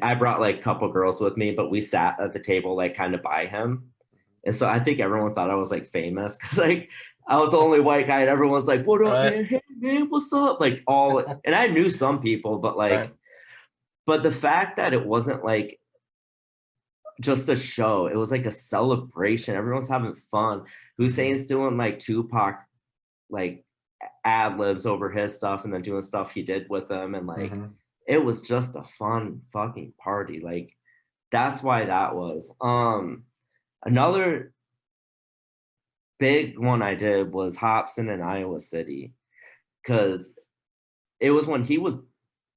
I brought like a couple girls with me, but we sat at the table, like kind of by him. And so I think everyone thought I was like famous because like I was the only white guy and everyone's like, what up, man? Hey man, what's up? Like all, and I knew some people, but like, but the fact that it wasn't like just a show, it was like a celebration. Everyone's having fun. Hussein's doing like Tupac, like ad libs over his stuff and then doing stuff he did with them. And like, it was just a fun fucking party. Like, that's why that was. Another big one I did was Hobson in Iowa City, because it was when he was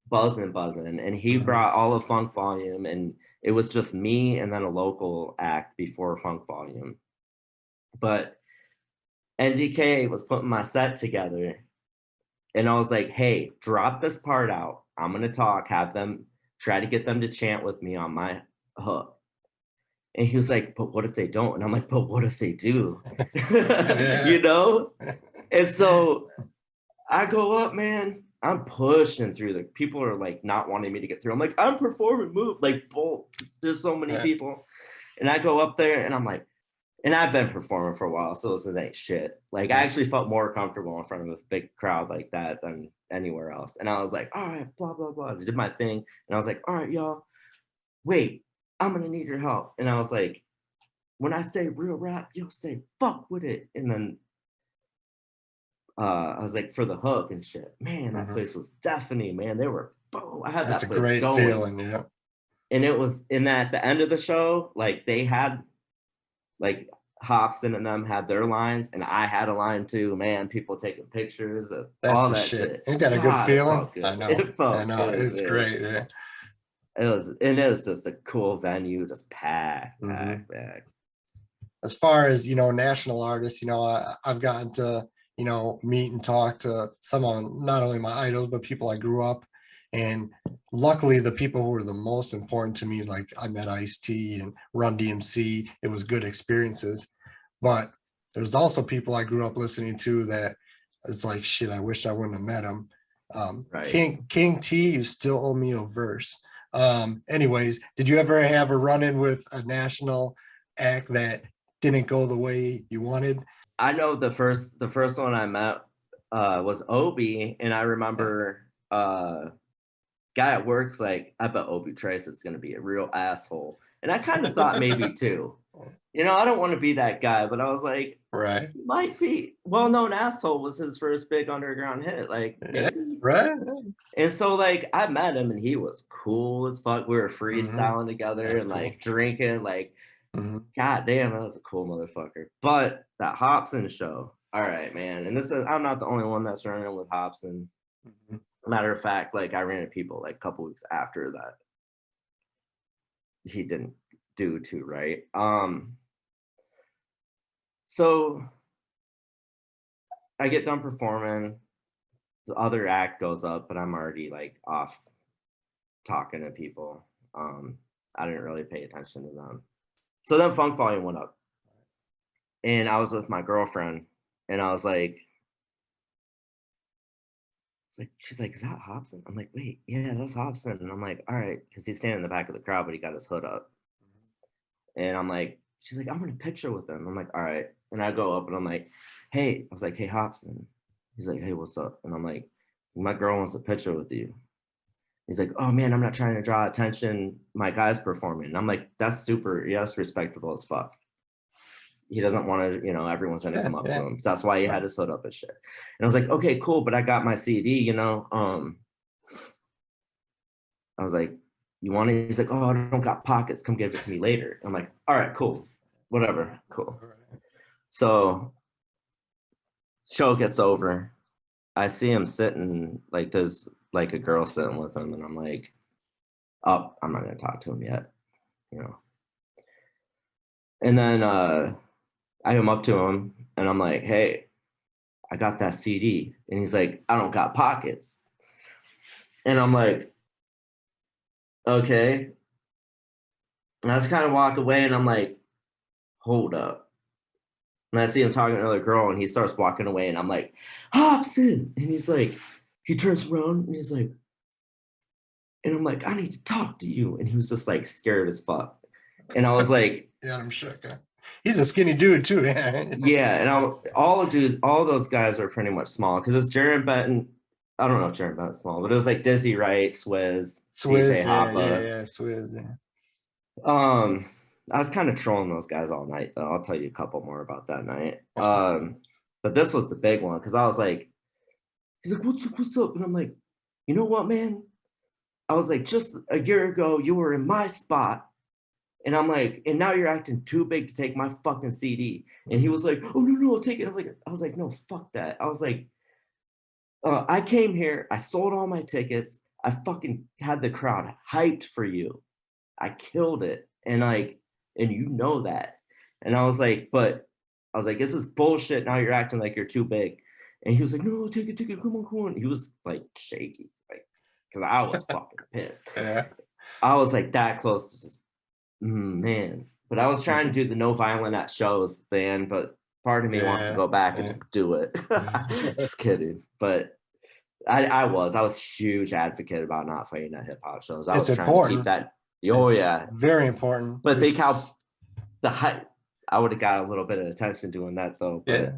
buzzing, and he brought all of Funk Volume, and it was just me and then a local act before Funk Volume. But NDK was putting my set together, and I was like, hey, drop this part out. I'm going to talk, have them try to get them to chant with me on my hook. And he was like, but what if they don't? And I'm like, but what if they do? You know? And so I go up, man. I'm pushing through. The people are like not wanting me to get through. I'm like, I'm performing, move. Like, bull. There's so many people. And I go up there and I'm like, and I've been performing for a while, so this ain't shit. Like, I actually felt more comfortable in front of a big crowd like that than anywhere else. And I was like, all right, blah, blah, blah. I did my thing. And I was like, all right, y'all, wait, I'm going to need your help. And I was like, when I say real rap, you'll say fuck with it. And then I was like, for the hook and shit. Man, that place was deafening, man. They were, I had that place great going. Feeling, yeah. And it was in that, at the end of the show, like, they had, like, Hobson and them had their lines, and I had a line too. Man, people taking pictures of all that shit. Ain't that a good feeling? Good. I know. It felt I know. good, It's man. great. Yeah. It was just a cool venue, just packed. As far as, you know, national artists, you know, I've gotten to, you know, meet and talk to some of not only my idols, but people I grew up. And luckily, the people who were the most important to me, like I met Ice-T and Run DMC, it was good experiences. But there's also people I grew up listening to that it's like, shit, I wish I wouldn't have met him. King T, you still owe me a verse. Anyways, did you ever have a run-in with a national act that didn't go the way you wanted? I know the first one I met was Obi, and I remember guy at work's like, I bet Obi Trice is gonna be a real asshole. And I kind of thought maybe too. You know, I don't want to be that guy, but I was like, right, he might be. Well-known asshole was his first big underground hit. Like, maybe. Right. And so like I met him and he was cool as fuck. We were freestyling together. That's and like drinking, like god damn, that was a cool motherfucker. But that Hobson show, all right, man. And this is, I'm not the only one that's running with Hobson. Matter of fact, like I ran into people like a couple weeks after that he didn't do too right. So I get done performing, the other act goes up, but I'm already like off talking to people. I didn't really pay attention to them. So then Funk Volume went up, and I was with my girlfriend, and I was like, she's like, is that Hobson? I'm like, wait, yeah, that's Hobson. And I'm like, all right, because he's standing in the back of the crowd, but he got his hood up. And I'm like, she's like, I'm gonna picture with him. I'm like, all right. And I go up and I'm like, hey, I was like, hey, Hobson. He's like, hey, what's up? And I'm like, my girl wants a picture with you. He's like, oh man, I'm not trying to draw attention. My guy's performing. And I'm like, that's super, yeah, that's respectable as fuck. He doesn't want to, you know, everyone's gonna come up to him. So that's why he had his hood up and shit. And I was like, okay, cool, but I got my CD, you know. I was like, you want it? He's like, oh, I don't got pockets. Come give it to me later. I'm like, all right, cool, whatever, cool. So show gets over. I see him sitting, like there's like a girl sitting with him, and I'm like, oh, I'm not gonna talk to him yet, you know. And then I come up to him and I'm like, hey, I got that CD. And he's like, I don't got pockets. And I'm like, okay. And I just kind of walk away and I'm like, hold up. And I see him talking to another girl and he starts walking away and I'm like, Hobson. And he's like, he turns around and he's like, and I'm like, I need to talk to you. And he was just like scared as fuck. And I was like, yeah, I'm shook. He's a skinny dude too. Yeah. Yeah, and all those guys were pretty much small because it was Jared Benton. I don't know if Jared Benton's small, but it was like Dizzy Wright, Swizz, Swizz, DJ Hoppa. yeah, Swizz. Yeah. I was kind of trolling those guys all night, though. I'll tell you a couple more about that night. But this was the big one because I was like, he's like, what's up? And I'm like, you know what, man? I was like, just a year ago, you were in my spot. And I'm like, and now you're acting too big to take my fucking CD. And he was like, oh, no, I'll take it. I was like, no, fuck that. I was like, I came here, I sold all my tickets. I fucking had the crowd hyped for you. I killed it. And like, and you know that. And I was like, this is bullshit. Now you're acting like you're too big. And he was like, no, take it, come on. He was like shaky, like, because I was fucking pissed. Yeah. I was like that close to just, man. But I was trying to do the no violent at shows, man, but part of me wants to go back and just do it. Just kidding. But I was huge advocate about not fighting at hip hop shows. I was trying to keep that. Oh yeah, very important. But think how the hype. I would have got a little bit of attention doing that though. But,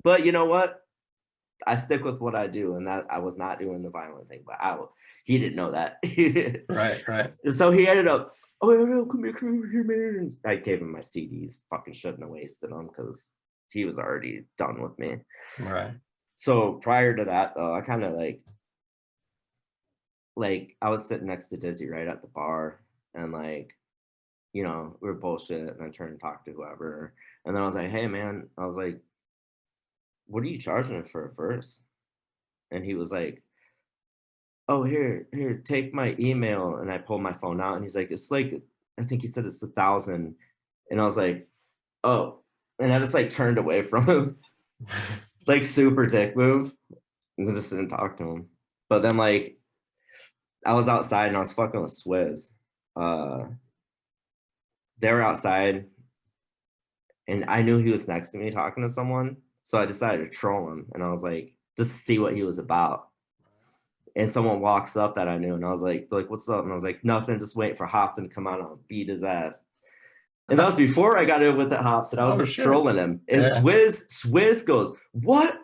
but you know what? I stick with what I do, and that I was not doing the violent thing. But he didn't know that. Right. So he ended up, oh no, come here, man. I gave him my CDs. Fucking shouldn't have wasted them because he was already done with me. Right. So prior to that, though, I kind of like I was sitting next to Dizzy right at the bar, and like, you know, we were bullshit, and I turned and talked to whoever, and then I was like, hey man, I was like, what are you charging for a verse? And he was like, oh, here, take my email. And I pulled my phone out, and he's like, it's like, I think he said it's 1,000. And I was like, oh, and I just like turned away from him, like super dick move, and just didn't talk to him. But then like, I was outside and I was fucking with Swizz. They were outside, and I knew he was next to me talking to someone. So I decided to troll him, and I was like, just to see what he was about. And someone walks up that I knew, and I was like, what's up? And I was like, nothing, just waiting for Hobson to come out and beat his ass. And that was before I got in with the Hops, and I was just trolling him. And Swizz goes, what?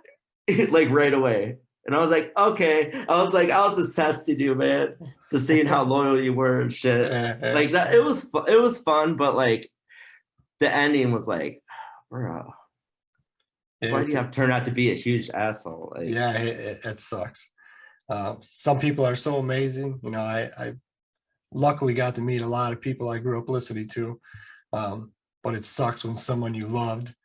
Like right away. And I was like, okay. I was just testing you, man, to seeing how loyal you were and shit. Like that, it was fun, but like the ending was like, bro. Why do you have to turn out to be a huge asshole? Like, yeah, it sucks. Some people are so amazing. You know, I luckily got to meet a lot of people I grew up listening to. But it sucks when someone you loved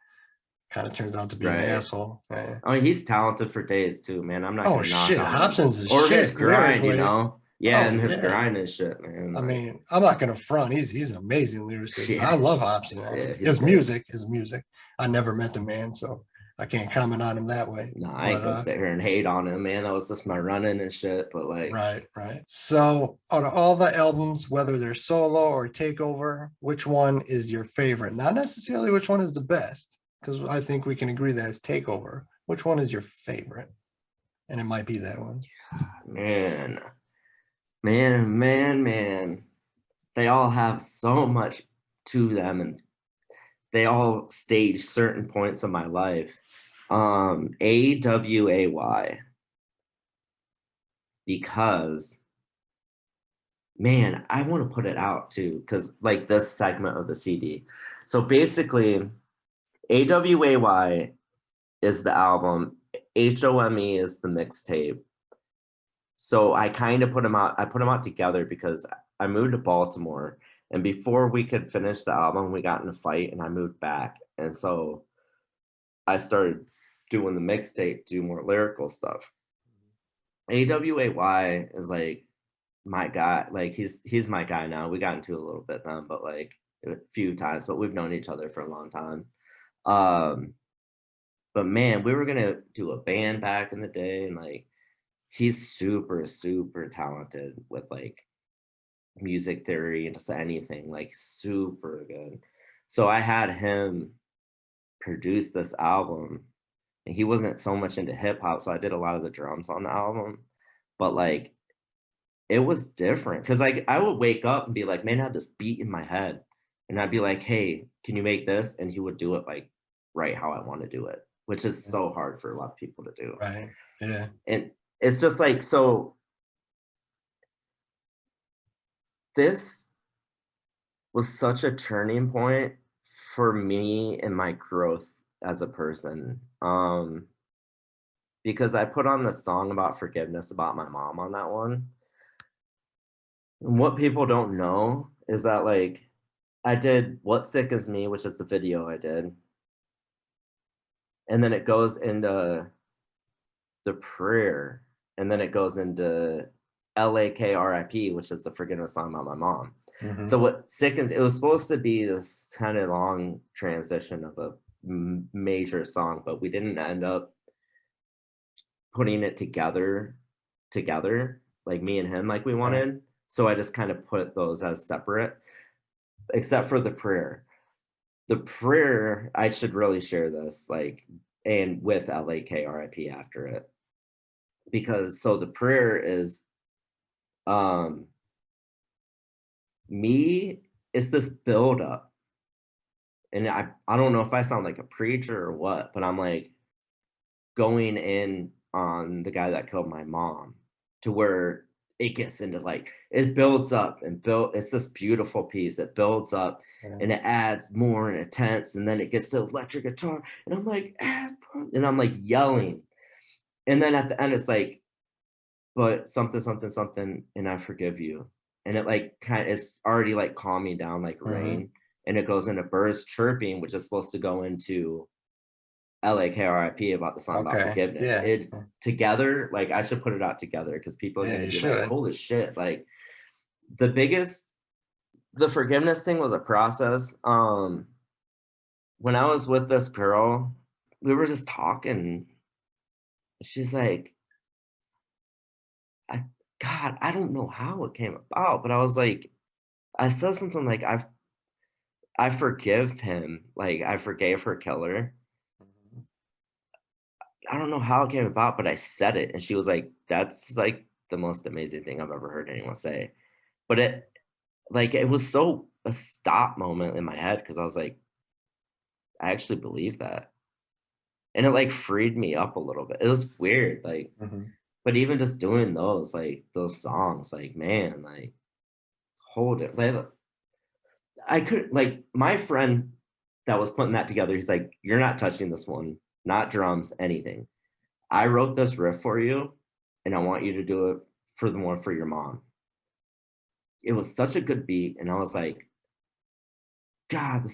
kind of turns out to be an asshole. I mean, he's talented for days too, man. I'm not gonna knock shit, on Hobson's is or shit, his grind, lyrically. you know. Yeah, and his grind and shit, man. I mean, I'm not gonna front. He's an amazing lyricist. Yeah. I love Hobson. Yeah, his music. I never met the man, so I can't comment on him that way. No, I ain't gonna sit here and hate on him, man. That was just my running and shit. But like, right. So out of all the albums, whether they're solo or Takeover, which one is your favorite? Not necessarily which one is the best, because I think we can agree that it's Takeover. Which one is your favorite? And it might be that one. Man. They all have so much to them, and they all stage certain points of my life. AWAY, because man, I want to put it out too, because like this segment of the CD. So basically, AWAY is the album, HOME is the mixtape. So I kind of put them out. I put them out together because I moved to Baltimore, and before we could finish the album, we got in a fight, and I moved back, and so I started doing the mixtape, do more lyrical stuff. AWAY is like my guy. Like he's my guy now. We got into a little bit then, but like a few times, but we've known each other for a long time. But man, we were gonna do a band back in the day, and like he's super talented with like music theory and just anything, like super good. So I had him produce this album, and he wasn't so much into hip hop, so I did a lot of the drums on the album. But like it was different because like I would wake up and be like, man, I had this beat in my head, And I'd be like, hey, can you make this? And he would do it like right how I want to do it, which is so hard for a lot of people to do. Right. Yeah. And it's just like, so this was such a turning point for me in my growth as a person. Because I put on the song about forgiveness about my mom on that one. And what people don't know is that like I did What Sick Is Me, which is the video I did. And then it goes into the prayer. And then it goes into LAK RIP, which is the forgiveness song about my mom. So what Sick Is, it was supposed to be this kind of long transition of a major song, but we didn't end up putting it together, like me and him, like we wanted. So I just kind of put those as separate, except for the prayer. The prayer, I should really share this, like, and with LAK RIP after it. Because so the prayer is me, it's this build up. And I don't know if I sound like a preacher or what, but I'm like going in on the guy that killed my mom to where it gets into like, it builds up and it's this beautiful piece. It builds up and it adds more and intense, and then it gets to electric guitar and I'm like, and I'm like yelling. And then at the end it's like, but something, something, something, and I forgive you. And it like kind of, it's already like calming down like rain. And it goes into birds chirping, which is supposed to go into LAK RIP about the song about forgiveness. It together, like I should put it out together because people are gonna be like, holy shit. Like the forgiveness thing was a process. When I was with this girl, we were just talking. She's like, God, I don't know how it came about, but I was like, I said something like, I forgive him. Like I forgave her killer. I don't know how it came about, but I said it. And she was like, that's like the most amazing thing I've ever heard anyone say. But it was so a stop moment in my head because I was like, I actually believe that. And it like freed me up a little bit. It was weird. Like, but even just doing those songs, like, man, like, hold it. Like, I could, like, my friend that was putting that together, he's like, you're not touching this one, not drums, anything. I wrote this riff for you, and I want you to do it for the one for your mom. It was such a good beat, and I was like, God,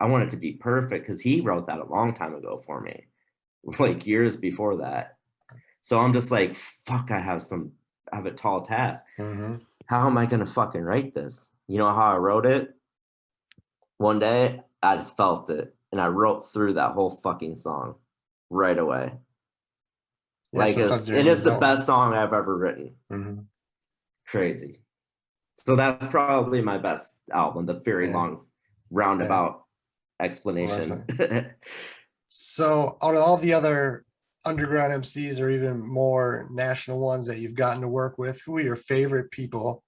I want it to be perfect, because he wrote that a long time ago for me, like years before that. So I'm just like, fuck, I have a tall task. How am I gonna fucking write this? You know how I wrote it? One day, I just felt it, and I wrote through that whole fucking song right away. Yeah, like it is the best song I've ever written. Crazy. So that's probably my best album, the very long roundabout explanation. So out of all the other underground MCs or even more national ones that you've gotten to work with, who are your favorite people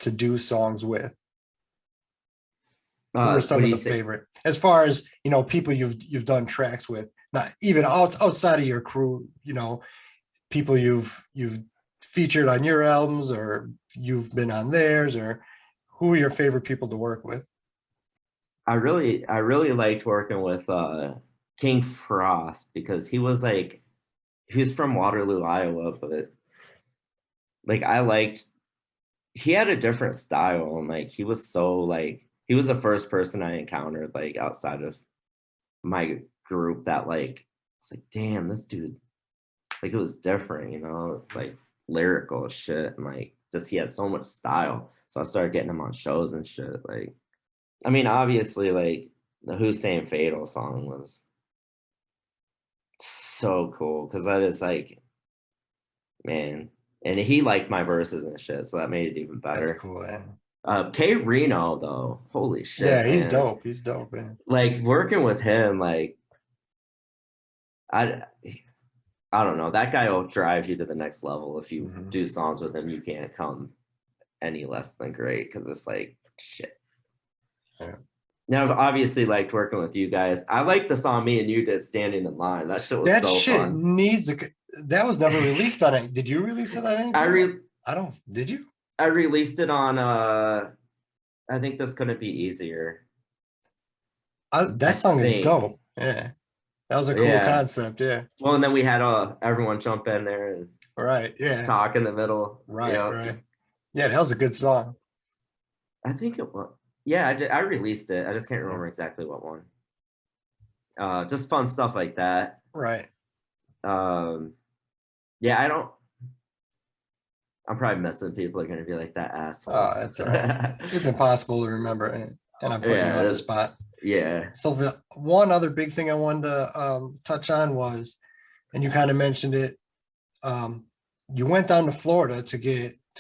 to do songs with? Who are some of the favorite, as far as, you know, people you've done tracks with, not even outside of your crew, you know, people you've featured on your albums or you've been on theirs, or who are your favorite people to work with? I really liked working with King Frost, because he was from Waterloo, Iowa, but like he had a different style, and like he was the first person I encountered like outside of my group that like, it's like, damn, this dude, like, it was different, you know, like lyrical shit, and like just he has so much style. So I started getting him on shows and shit. Like, I mean, obviously, like the Hussein Fatal song was so cool because that is like, man, and he liked my verses and shit, so that made it even better. That's cool, man. K Reno though, holy shit. Yeah, he's dope. He's dope, man. Like working with him, like I don't know, that guy will drive you to the next level. If you do songs with him, you can't come any less than great, because it's like, shit. Yeah. Now, I've obviously liked working with you guys. I like the song me and you did Standing in Line. That shit was That so shit fun. needs a. That was never released on it. Did you release it on anything? I don't. Did you? I released it on I think This Couldn't Be Easier. That song is dope. Yeah. That was a cool concept. Yeah. Well, and then we had everyone jump in there and right. Yeah. talk in the middle. Right. Right. Yeah, that was a good song. I think it was. Yeah, I released it. I just can't remember exactly what one. Just fun stuff like that. Right. Yeah, I'm probably missing. People are gonna be like, that asshole. Oh, that's all right. It's impossible to remember, and I'm putting you on the spot. Yeah. So the one other big thing I wanted to touch on was, and you kind of mentioned it, you went down to Florida to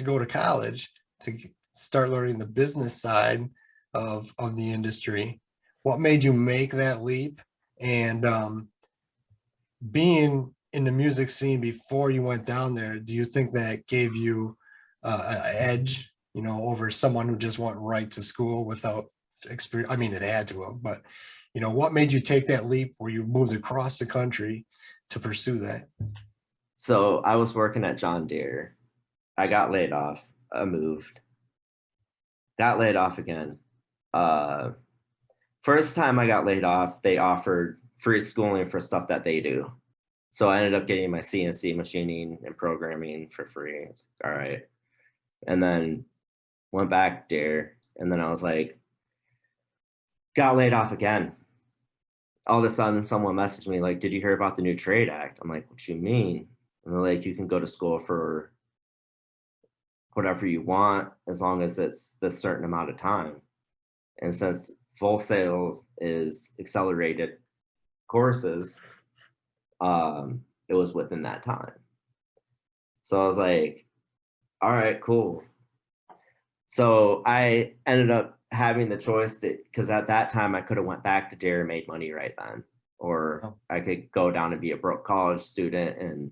go to college to start learning the business side of the industry. What made you make that leap? And being in the music scene before you went down there, do you think that gave you an edge, over someone who just went right to school without experience? I mean, it had to have, but what made you take that leap where you moved across the country to pursue that? So I was working at John Deere. I got laid off. I moved. Got laid off again. First time I got laid off, they offered free schooling for stuff that they do. So I ended up getting my CNC machining and programming for free. It's all right. And then went back there. And then I was like, got laid off again. All of a sudden, someone messaged me like, did you hear about the new Trade Act? I'm like, what you mean? And they're like, you can go to school for whatever you want as long as it's this certain amount of time. And since Full Sail is accelerated courses, it was within that time. So I was like, all right, cool. So I ended up having the choice because at that time I could have went back to Dare and made money right then, or I could go down and be a broke college student and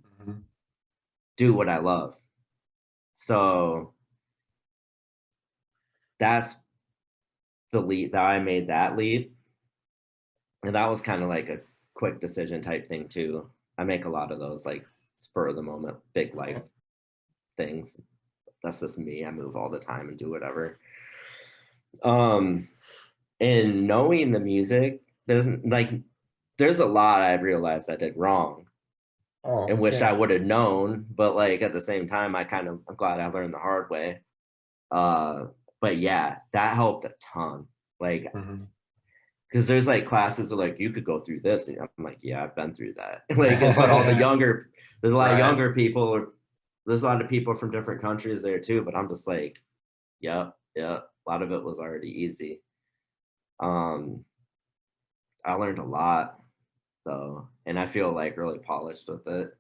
do what I love. So that's the leap that I made that leap. And that was kind of like a quick decision type thing too. I make a lot of those like spur of the moment, big life things. That's just me. I move all the time and do whatever. And knowing the music doesn't like, there's a lot I've realized I did wrong and wish I would have known, but like at the same time, I'm glad I learned the hard way. But yeah, that helped a ton. Like, because there's like classes where like you could go through this, and I'm like, yeah, I've been through that. Like, but all the there's a lot of younger people. There's a lot of people from different countries there too. But I'm just like, yeah. A lot of it was already easy. I learned a lot though, and I feel like really polished with it.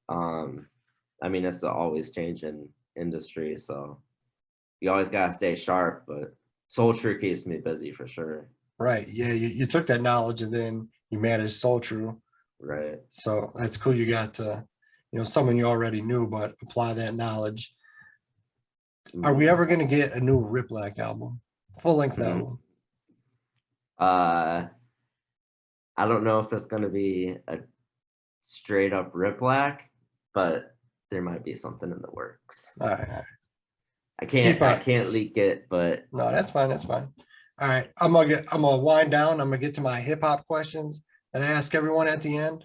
I mean, it's an always changing industry, so you always gotta stay sharp. But Soul True keeps me busy for sure. Right. Yeah. You took that knowledge and then you managed Soul True. Right. So that's cool. You got to, someone you already knew, but apply that knowledge. Are we ever going to get a new RIPLAK album? Full length album? I don't know if it's going to be a straight up RIPLAK, but there might be something in the works. All right. I can't leak it, but no, that's fine. That's fine. All right. I'm gonna wind down. I'm gonna get to my hip hop questions that I ask everyone at the end.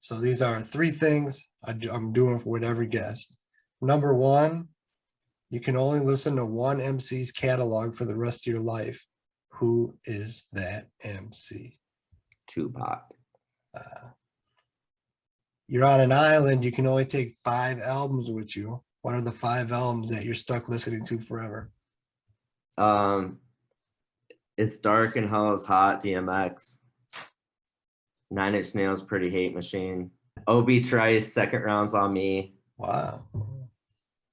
So these are 3 things I'm doing with every guest. Number 1, you can only listen to one MC's catalog for the rest of your life. Who is that MC? Tupac. You're on an island. You can only take 5 albums with you. What are the 5 albums that you're stuck listening to forever? It's Dark and Hell is Hot, DMX. 9 Inch Nails, Pretty Hate Machine. Obi Trice, Second Rounds on Me. Wow.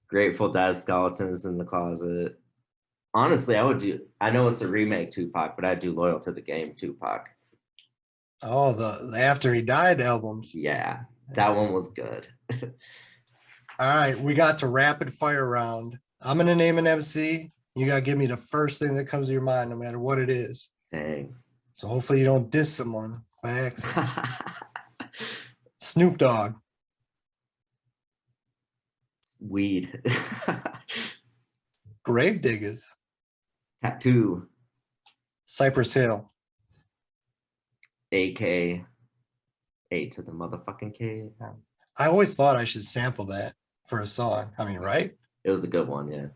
Grateful Dead, Skeletons in the Closet. Honestly, I know it's a remake Tupac, but I'd do Loyal to the Game Tupac. Oh, the After He Died albums. Yeah, that one was good. All right, we got to rapid fire round. I'm going to name an MC. You gotta give me the first thing that comes to your mind, no matter what it is. Dang. So hopefully you don't diss someone by accident. Snoop Dogg, Weed. Gravediggers, Tattoo. Cypress Hill, AK. A to the motherfucking K. I always thought I should sample that for a song. I mean, right? It was a good one, yeah.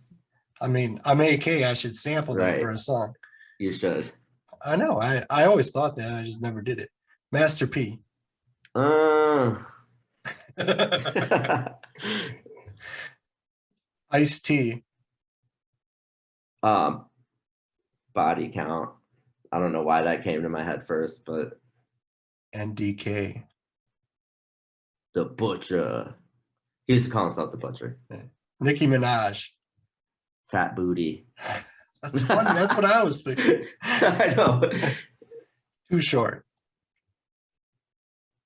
I mean, I'm AK. I should sample that for a song. You should. I know. I always thought that. I just never did it. Master P. Ice-T. Body Count. I don't know why that came to my head first, but NDK. The Butcher. He used to call himself the Butcher. Nicki Minaj. Fat Booty. That's funny. That's what I was thinking. I know. Too Short.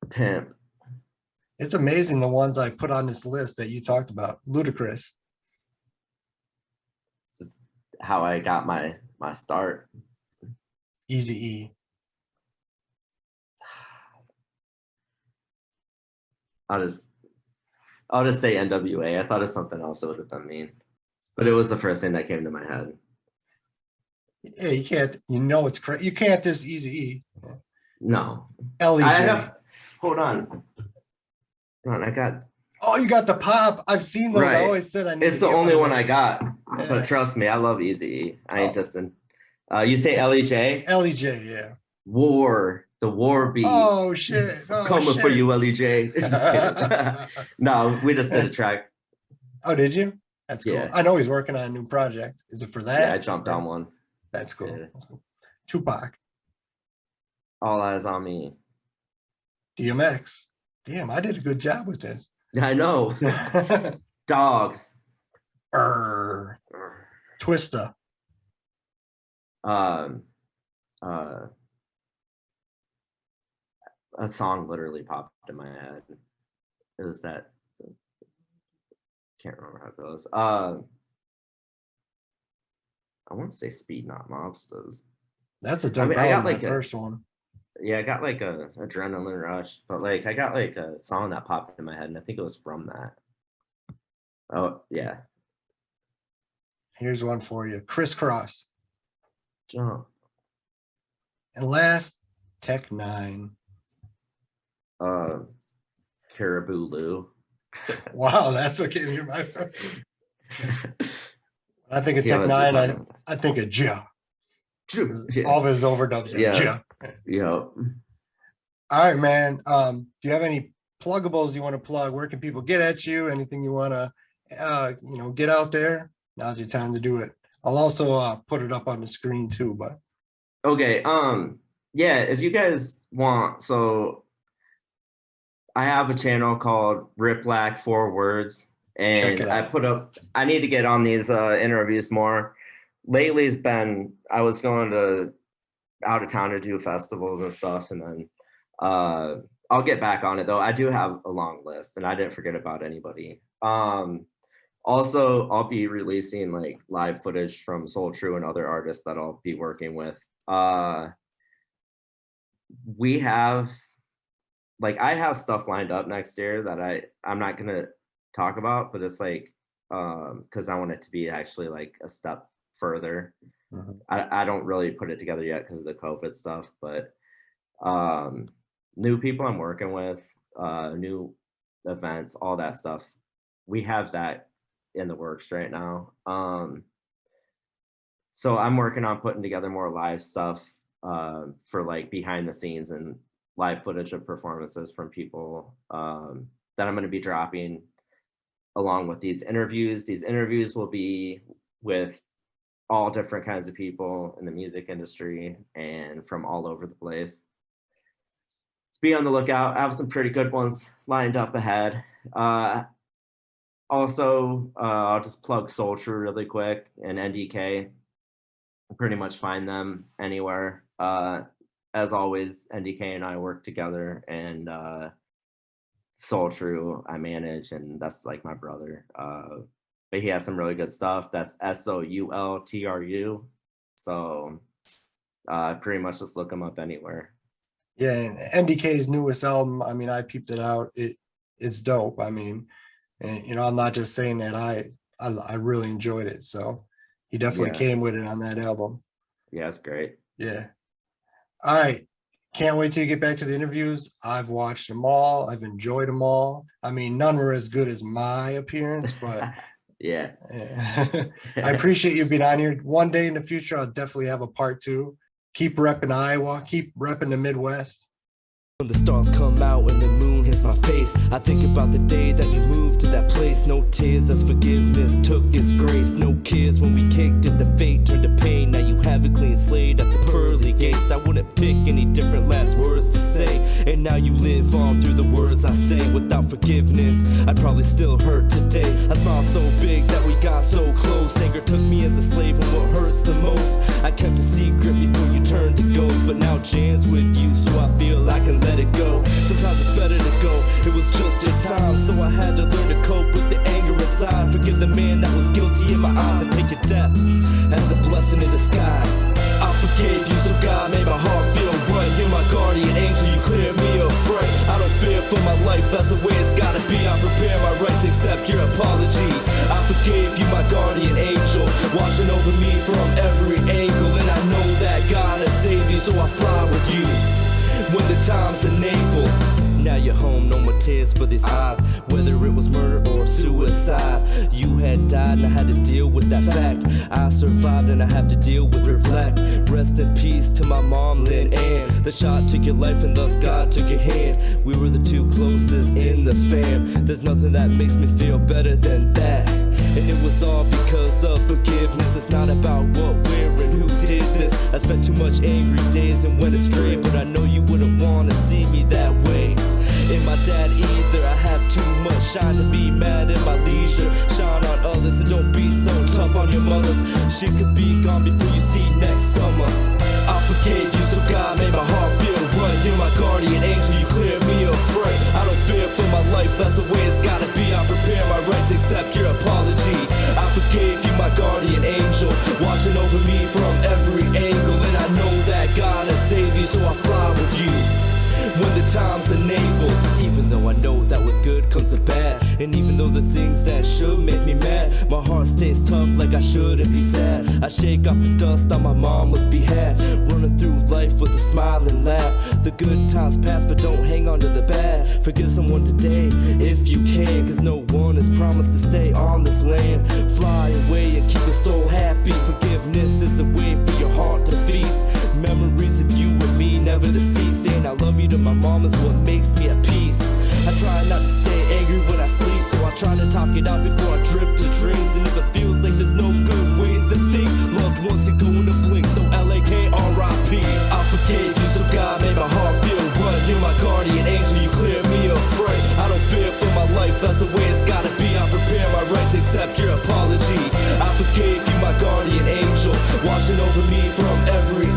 Pimp. It's amazing the ones I put on this list that you talked about. Ludacris. Just how I got my start. Eazy-E. I'll just say NWA. I thought of something else that would have been mean, but it was the first thing that came to my head. Yeah, you can't. You know it's crazy. You can't just Eazy-E. No. LEJ. Hold on. I got. Oh, you got the pop. I've seen those. Right. I always said I need. It's the only one I got. Yeah. But trust me, I love Eazy. I ain't dissing. You say LEJ? LEJ, yeah. War. The war beat. Oh shit! Oh, Coming shit. for you, LEJ. Just kidding. No, we just did a track. Oh, did you? That's cool. Yeah. I know he's working on a new project. Is it for that? Yeah, I jumped on one. That's cool. Yeah. That's cool. Tupac. All Eyes on Me. DMX. Damn, I did a good job with this. I know. Dogs. Twista. A song literally popped in my head. It was that. Can't remember how it goes. I want to say Speed Not Mobsters. That's a dope album, I got like the first one. Yeah, I got like a adrenaline rush, but like I got like a song that popped in my head, and I think it was from that. Oh yeah. Here's one for you. Crisscross. Jump. And last, Tech Nine. Caribou Lou. Wow, that's what came to your mind. I think of Tech Nine. I think of Joe. Yeah. All of his overdubs. Yeah. Yeah. All right, man. Do you have any pluggables you want to plug? Where can people get at you? Anything you want to, get out there? Now's your time to do it. I'll also put it up on the screen too. But okay. Yeah. If you guys want, so I have a channel called RIPLAK 4 Words, and I need to get on these interviews more. Lately, it's been I was going to out of town to do festivals and stuff, and then I'll get back on it though. I do have a long list, and I didn't forget about anybody. Also, I'll be releasing like live footage from Soul True and other artists that I'll be working with. We have I have stuff lined up next year that I'm not gonna talk about, but it's like because I want it to be actually like a step further. mm-hmm. I don't really put it together yet because of the COVID stuff, but new people I'm working with, new events, all that stuff. We have that in the works right now. So I'm working on putting together more live stuff for like behind the scenes and live footage of performances from people that I'm going to be dropping along with these interviews. These interviews will be with all different kinds of people in the music industry and from all over the place. Let's be on the lookout. I have some pretty good ones lined up ahead. Also, I'll just plug Soul True really quick and NDK. Pretty much find them anywhere. As always, NDK and I work together, and Soul True I manage, and that's like my brother. but he has some really good stuff. That's SOULTRU. So pretty much just look him up anywhere. Yeah, and MDK's newest album, I mean, I peeped it out. It's dope. I mean, and you know, I'm not just saying that. I really enjoyed it. So he definitely came with it on that album. Yeah, it's great. Yeah. All right. Can't wait till you get back to the interviews. I've watched them all. I've enjoyed them all. I mean, none were as good as my appearance, but yeah. I appreciate you being on here. One day in the future, I'll definitely have a part 2. Keep repping Iowa. Keep repping the Midwest. When the stars come out and the moon hits my face, I think about the day that you moved to that place. No tears as forgiveness took its grace. No cares when we kicked it, the fate turned to pain. Now you have a clean slate at the pearly gates. I wouldn't pick any different last words to say. And now you live on through the words I say. Without forgiveness, I'd probably still hurt today. I smile so big that we got so close. Anger took me as a slave and what hurts the most, I kept a secret before you turned to ghost. But now Jan's with you, so I feel I can let it go. Sometimes it's better to go, it was just your time. So I had to learn to cope with the anger inside. Forgive the man that was guilty in my eyes, and take your death as a blessing in disguise. I forgave you, so God made my heart feel right. You're my guardian angel, you clear me of fright. I don't fear for my life, that's the way it's gotta be. I prepare my right to accept your apology. I forgave you, my guardian angel, watching over me from every angle. And I know that God has saved you, so I fly with you when the time's enable. Now you're home, no more tears for these eyes. Whether it was murder or suicide, you had died and I had to deal with that fact. I survived and I have to deal with RIPLAK. Rest in peace to my mom, Lynn Ann. The shot took your life and thus God took your hand. We were the two closest in the fam. There's nothing that makes me feel better than that. And it was all because of forgiveness. It's not about what, where, and who did this. I spent too much angry days and went astray, but I know you wouldn't want to see me that way. Ain't my dad either, I have too much shine to be mad in my leisure. Shine on others and don't be so tough on your mothers. She could be gone before you see next summer. I forgave you, so God made my heart feel right. You're my guardian angel, you clear me of fright. I don't fear for my life, that's the way it's gotta be. I prepare my right to accept your apology. I forgave you, my guardian angel, watching over me from every angle. And I know that God has saved you, so I fly with you when the time's enabled. Even though I know that with good comes the bad, and even though the things that should make me mad, my heart stays tough like I shouldn't be sad. I shake off the dust on my mama's behalf, running through life with a smile and laugh. The good times pass, but don't hang on to the bad. Forgive someone today if you can, cause no one is promised to stay on this land. Fly away and keep your soul happy. Forgiveness is the way for your heart to feast. Memories of you and me never to cease. Saying I love you to my mom is what makes me at peace. I try not to stay angry when I sleep, so I try to talk it out before I drift to dreams. And if it feels like there's no good ways to think, loved ones can go in a blink, so LAK-RIP. I forgave you, so God made my heart feel right. You're my guardian angel, you clear me of fright. I don't fear for my life, that's the way it's gotta be. I prepare my right to accept your apology. I forgave you, my guardian angel, watching over me from every